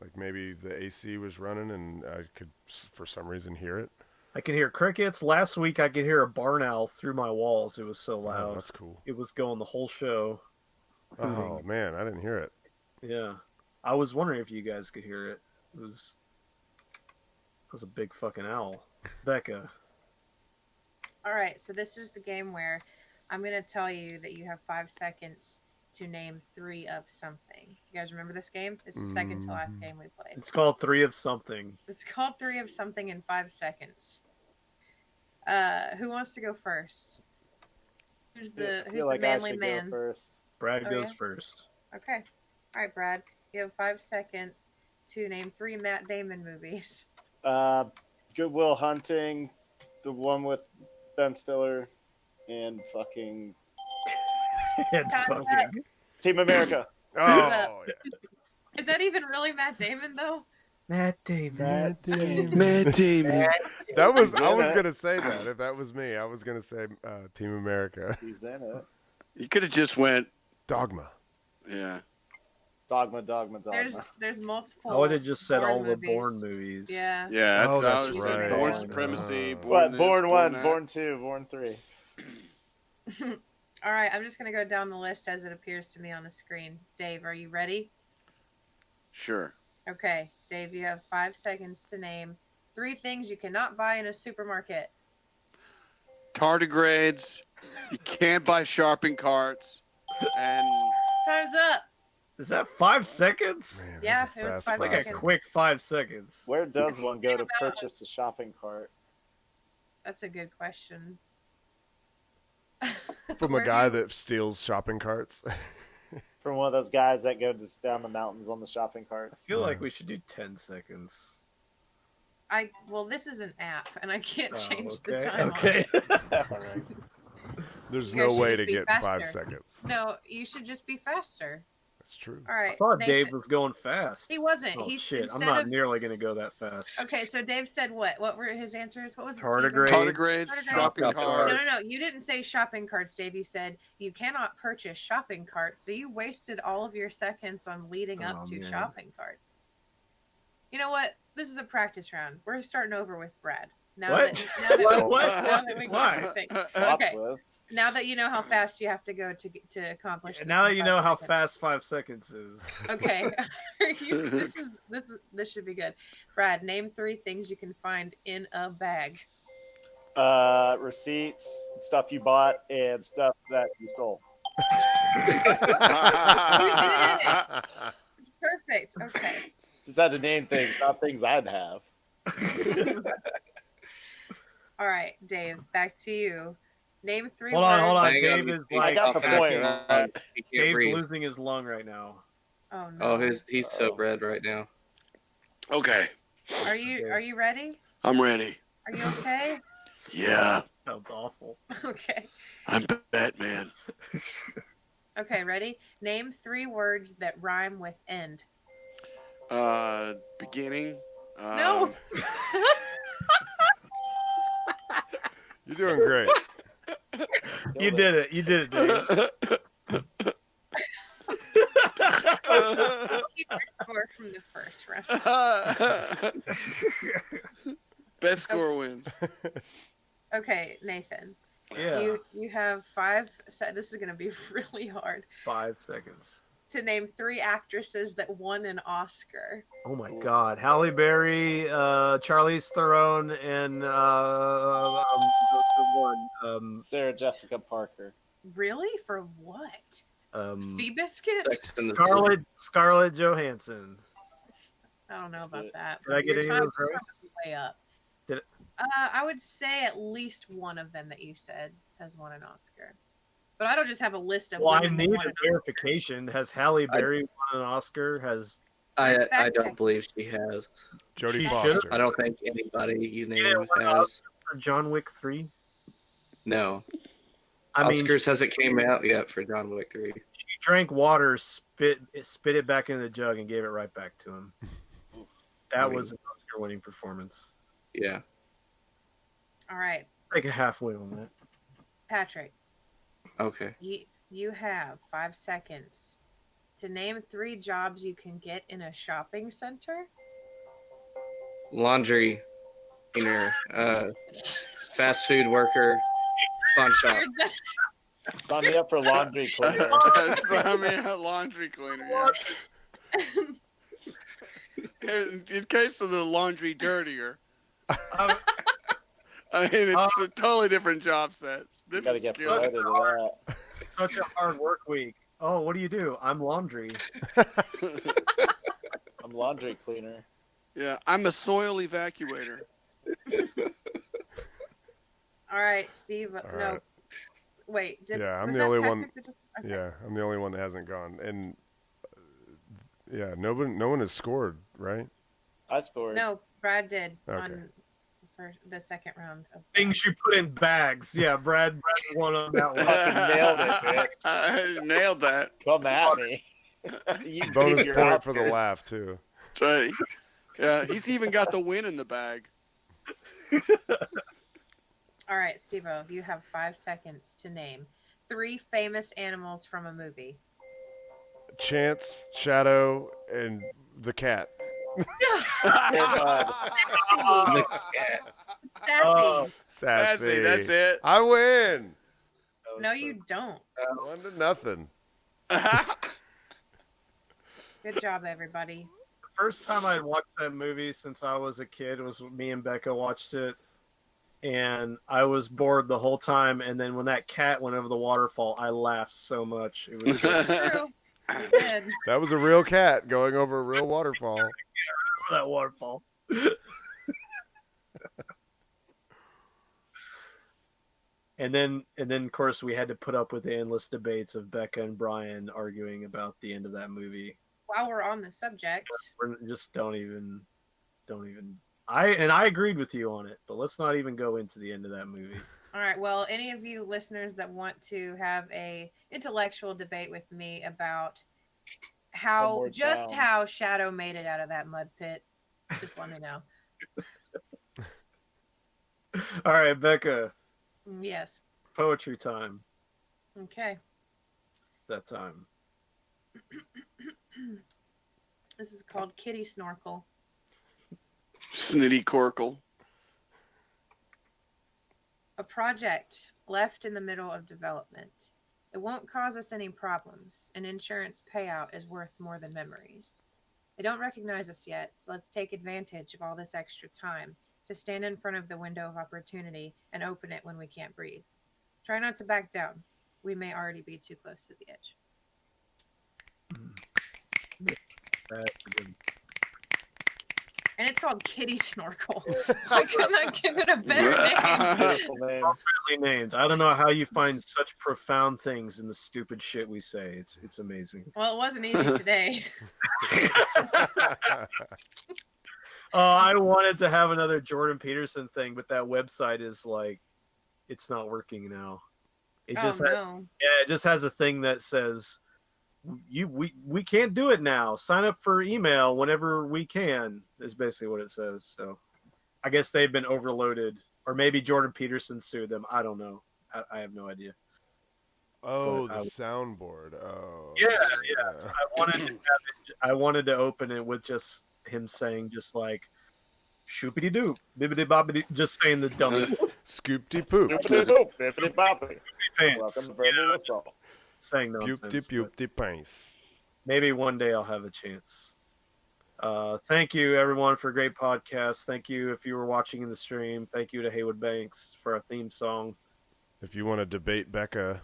Like maybe the AC was running and I could, for some reason, hear it. I can hear crickets. Last week, I could hear a barn owl through my walls. It was so Oh, loud. that's cool. It was going the whole show. Oh, man, I didn't hear it. Yeah. I was wondering if you guys could hear it. It was a big fucking owl. Becca. All right, so this is the game where I'm gonna tell you that you have 5 seconds to name 3 of something. You guys remember this game? It's the second to last game we played. It's called Three of Something. It's called 3 of something in 5 seconds. Who wants to go first? Who's I the feel like I manly should man? go first. Brad Oh, goes yeah? first. Okay. All right, Brad. You have 5 seconds to name 3 Matt Damon movies. Good Will Hunting, the one with Ben Stiller, and fucking And fucking- Team America. Oh, yeah. Is that even really Matt Damon though? Matt Damon. Matt Damon. Matt Damon. That was He's I in was it. gonna say that if that was me, I was gonna say Team America. He's in it. You could have just went. Dogma. Yeah. Dogma. There's multiple. I would have just said Bourne all the movies. Bourne movies. Yeah. Yeah. Oh, That's, that's I was thinking right. Born Supremacy. Uh, Born this, Born 1, that. Born 2, Born 3. All right, I'm just gonna go down the list as it appears to me on the screen. Dave, are you ready? Sure. Okay, Dave, you have 5 seconds to name 3 things you cannot buy in a supermarket. Tardigrades. You can't buy shopping carts. And Time's up. Is that 5 seconds? Man, Yeah, that's a it was fast 5 Like five a seconds. quick 5 seconds. Where does one go to Think about purchase a shopping cart? That's a good question. From Where a do guy you- that steals shopping carts. From one of those guys that go just down the mountains on the shopping I carts. feel like we should do 10 seconds. Well, this is an app, and I can't Oh, change okay. the time. on Okay. it. All right. There's You guys no should way just to be get faster. 5 seconds. No, you should just be faster. That's true. All right. I thought Nathan- Dave was going fast. He wasn't. Oh He shit! I'm instead not of- nearly gonna go that fast. Okay, so Dave said what? What were his answers? What was it? Tardigrade. tardigrades, Tardigrades. shopping Shopping carts. No. You didn't say shopping carts, Dave. You said you cannot purchase shopping carts. So you wasted all of your seconds on leading up Oh, to man. shopping carts. You know what? This is a practice round. We're starting over with Brad. Now What? That, now that, What? Now that we Why? got everything. Plot Okay. twists. Now that you know how fast you have to go to accomplish. This Now in that you 5 know how seconds. fast 5 seconds is. Okay. This should be good. Brad, name 3 things you can find in a bag. Receipts, stuff you bought, and stuff that you stole. It's perfect. Okay. Just had to name things, not things I'd have. All right, Dave, back to you. Name 3 Hold words. on. Hang on, Dave is he- like I got the point, fucking- right? He can't Dave breathe. losing his lung right now. Oh no. Oh, he's so red right now. Okay. Are you ready? I'm ready. Are you okay? Yeah. Sounds awful. Okay. I'm Batman. Okay, ready? Name 3 words that rhyme with end. Beginning. No. You're doing great. You did it. You did it, Dave. Keep your score from the first round. Best score wins. Okay, Nathan. Yeah. You have 5. This is going to be really hard 5 seconds. to name 3 actresses that won an Oscar. Oh my God! Halle Berry, Charlize Theron, and the one. Sarah Jessica Parker. Really? For what? Um, Seabiscuit? Sex in the City. Scarlett Johansson. I don't know That's about it. that. Did I get Your any of time those right? is way up. Did it- I would say at least one of them that you said has won an Oscar. But I don't just have a list of Well, I women that need won a an Oscar. verification. Has Halle Berry won an Oscar? Has I Let's fact don't check. believe she has. Jodie She Foster. should've- I don't think anybody you name Yeah, what has. for John Wick 3? No. I mean, Oscars hasn't came out yet for John Wick 3. she drank water, spit it back in the jug, and gave it right back to him. That was an Oscar-winning performance. Yeah. All right, Take a halfway on that. Patrick, Okay. you have 5 seconds to name 3 jobs you can get in a shopping center. Laundry cleaner, fast food worker, pawn shop. You're done. Sign me up for laundry cleaner. I mean, a laundry cleaner. Yeah. In case of the laundry dirtier, Um, I mean, it's a totally different job set. You gotta Different get skills. started with that. such a hard work week. Oh, what do? I'm laundry. I'm laundry cleaner. Yeah, I'm a soil evacuator. All right, Steve. All No, right. wait. Yeah, I'm was the that only Patrick one- that just- okay. Yeah, I'm the only one that hasn't gone. And no one has scored, right? I scored. No, Brad did Okay. on the second round of Things you put in bags. Yeah, Brad won on that one. Fucking nailed it, bitch. I nailed that. Come at me. You Bonus keep your point for the outfits. laugh too. That's right. Yeah, he's even got the win in the bag. All right, Steve-O, you have 5 seconds to name 3 famous animals from a movie. Chance, Shadow, and the cat. God. Sassy. Oh. Sassy. That's it. I win. No, you don't. 1-0. Good job, everybody. First time I had watched that movie since I was a kid was me and Becca watched it, and I was bored the whole time. And then when that cat went over the waterfall, I laughed so much. It was so True. You did. That was a real cat going over a real waterfall. that waterfall. And then, of course, we had to put up with the endless debates of Becca and Brian arguing about the end of that movie. While we're on the subject, We're just don't even. I agreed with you on it, but let's not even go into the end of that movie. all right. Well, any of you listeners that want to have a intellectual debate with me about Homeward just bound. how Shadow made it out of that mud pit, just let me know. All right, Becca, Yes. poetry time. Okay. That time. This is called Kitty Snorkel. Snitty Corkle. A project left in the middle of development. It won't cause us any problems. An insurance payout is worth more than memories. They don't recognize us yet, so let's take advantage of all this extra time to stand in front of the window of opportunity and open it when we can't breathe. Try not to back down. We may already be too close to the edge. And it's called Kitty Snorkel. I could not give it a better name. Beautiful name. Appropriately named. I don't know how you find such profound things in the stupid shit we say. It's amazing. Well, it wasn't easy today. I wanted to have another Jordan Peterson thing, but that website is like, it's not working now. It just no. it just has a thing that says we can't do it now. Sign up for email whenever we can is basically what it says. So I guess they've been overloaded, or maybe Jordan Peterson sued them. I don't know. I have no idea. Oh, But the soundboard. Oh. Yeah. I wanted to open it with just him saying just like shoopity doop, bibbity bobbity, just saying the dumb Scoop-de poop. Bippity-boop, bippity-boppity. pants. Welcome to Brandon Assault. Saying Puke-de nonsense. But puke-de pints. maybe one day I'll have a chance. Thank you everyone for a great podcast. Thank you if you were watching in the stream. Thank you to Haywood Banks for our theme song. If you want to debate Becca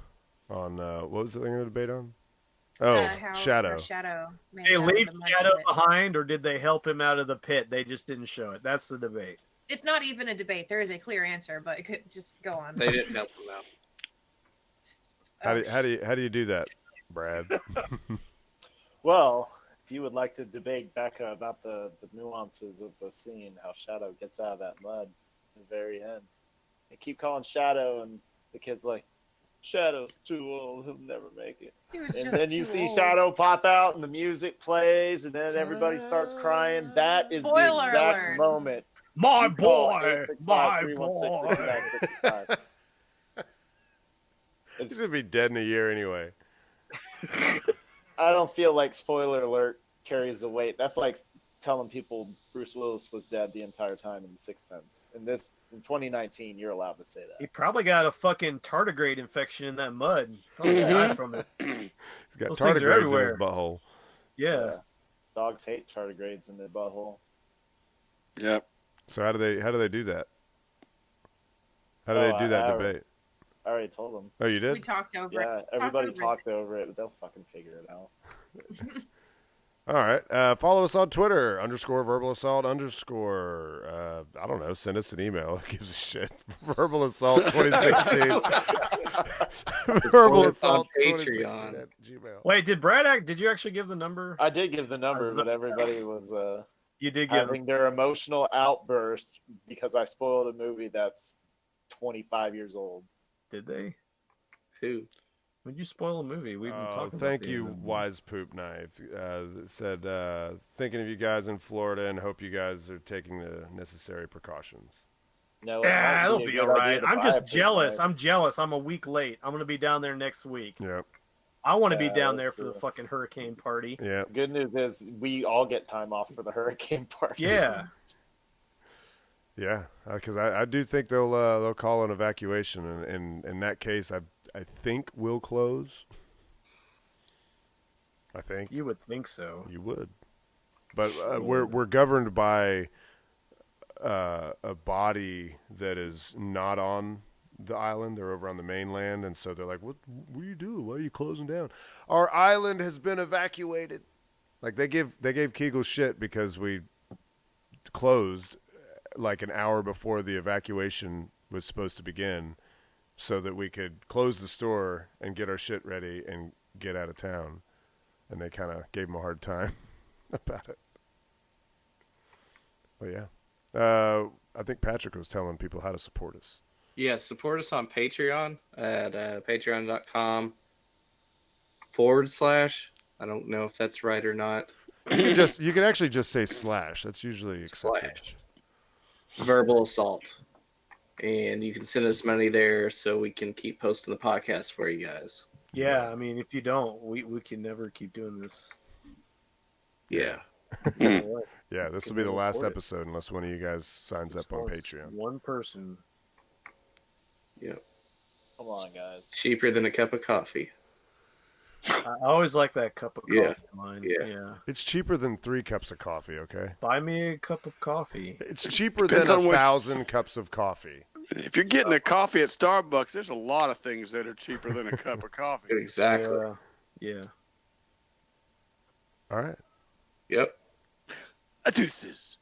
on, what was the thing to debate on? Oh, How Shadow. Shadow made They it out of leave the mud Shadow pit. behind, or did they help him out of the pit? They just didn't show it. That's the debate. It's not even a debate. There is a clear answer, but it could just go on. They didn't help him out. How do you do that, Brad? Well, if you would like to debate Becca about the nuances of the scene, how Shadow gets out of that mud at the very end. They keep calling Shadow, and the kid's like, Shadow's too old, he'll never make it. He was And just then you too see old. Shadow pop out, and the music plays, and then everybody starts crying. That is the Spoiler exact alert. moment. My You call boy, my 865-316-6955. boy. He's going to be dead in a year anyway. I don't feel like spoiler alert carries the weight. That's like telling people Bruce Willis was dead the entire time in The Sixth Sense. In 2019, you're allowed to say He that. probably got a fucking tardigrade infection in that mud. Probably died from it. He's got Those things are tardigrades in his everywhere. butthole. Yeah. Dogs hate tardigrades in their butthole. Yep. So how do they do that? How do Oh, they do that I- debate? I already told them. Oh, you We did? talked over Yeah, it. everybody over it. talked over it, but they'll fucking figure it out. All right. Follow us on Twitter, _verbal assault _ I don't know. Send us an email. Who gives a shit? Verbal assault 2016. Verbal assault on 2016 Patreon. at Gmail. Wait, did you actually give the number? I did give the number, but everybody was You did give having their emotional outburst because I spoiled a movie that's 25 years old. Did they? Who? When you spoil a movie, we've been talking. Thank about you, Wise Poop Knife. Said thinking of you guys in Florida and hope you guys are taking the necessary precautions. No, Yeah, it'll a be good all idea right. to I'm buy a just poop jealous. knife. I'm jealous. I'm a week late. I'm gonna be down there next week. Yep. I want to be Yeah, down that's there for the cool. fucking hurricane party. Yeah. Good news is we all get time off for the hurricane party. Yeah. Yeah, because I do think they'll call an evacuation, and in that case, I think we'll close. I think You would think so. you would, but we're governed by a body that is not on the island. They're over on the mainland, and so they're like, "What are you doing? Why are you closing down? Our island has been evacuated." Like they gave Kegel shit because we closed like an hour before the evacuation was supposed to begin, so that we could close the store and get our shit ready and get out of town. And they kind of gave him a hard time about it. But yeah, I think Patrick was telling people how to support us. Yeah, support us on Patreon at patreon.com/ I don't know if that's right or not. You can actually just say /. That's usually accepted. / verbal assault. And you can send us money there so we can keep posting the podcast for you guys. Yeah, I mean, if you don't, we can never keep doing this. Yeah. Yeah, this Can will be the we last report it? episode unless one of you guys signs up on Just Patreon. One person. Yep. Come on, guys. Cheaper than a cup of coffee. I always like that cup of coffee Yeah. line. Yeah. Yeah. It's cheaper than 3 cups of coffee, okay? Buy me a cup of coffee. It's cheaper Depends than on what- 1,000 cups of coffee. If you're getting a coffee at Starbucks, there's a lot of things that are cheaper than a cup of coffee. Exactly. Yeah. All right. Yep. Deuces.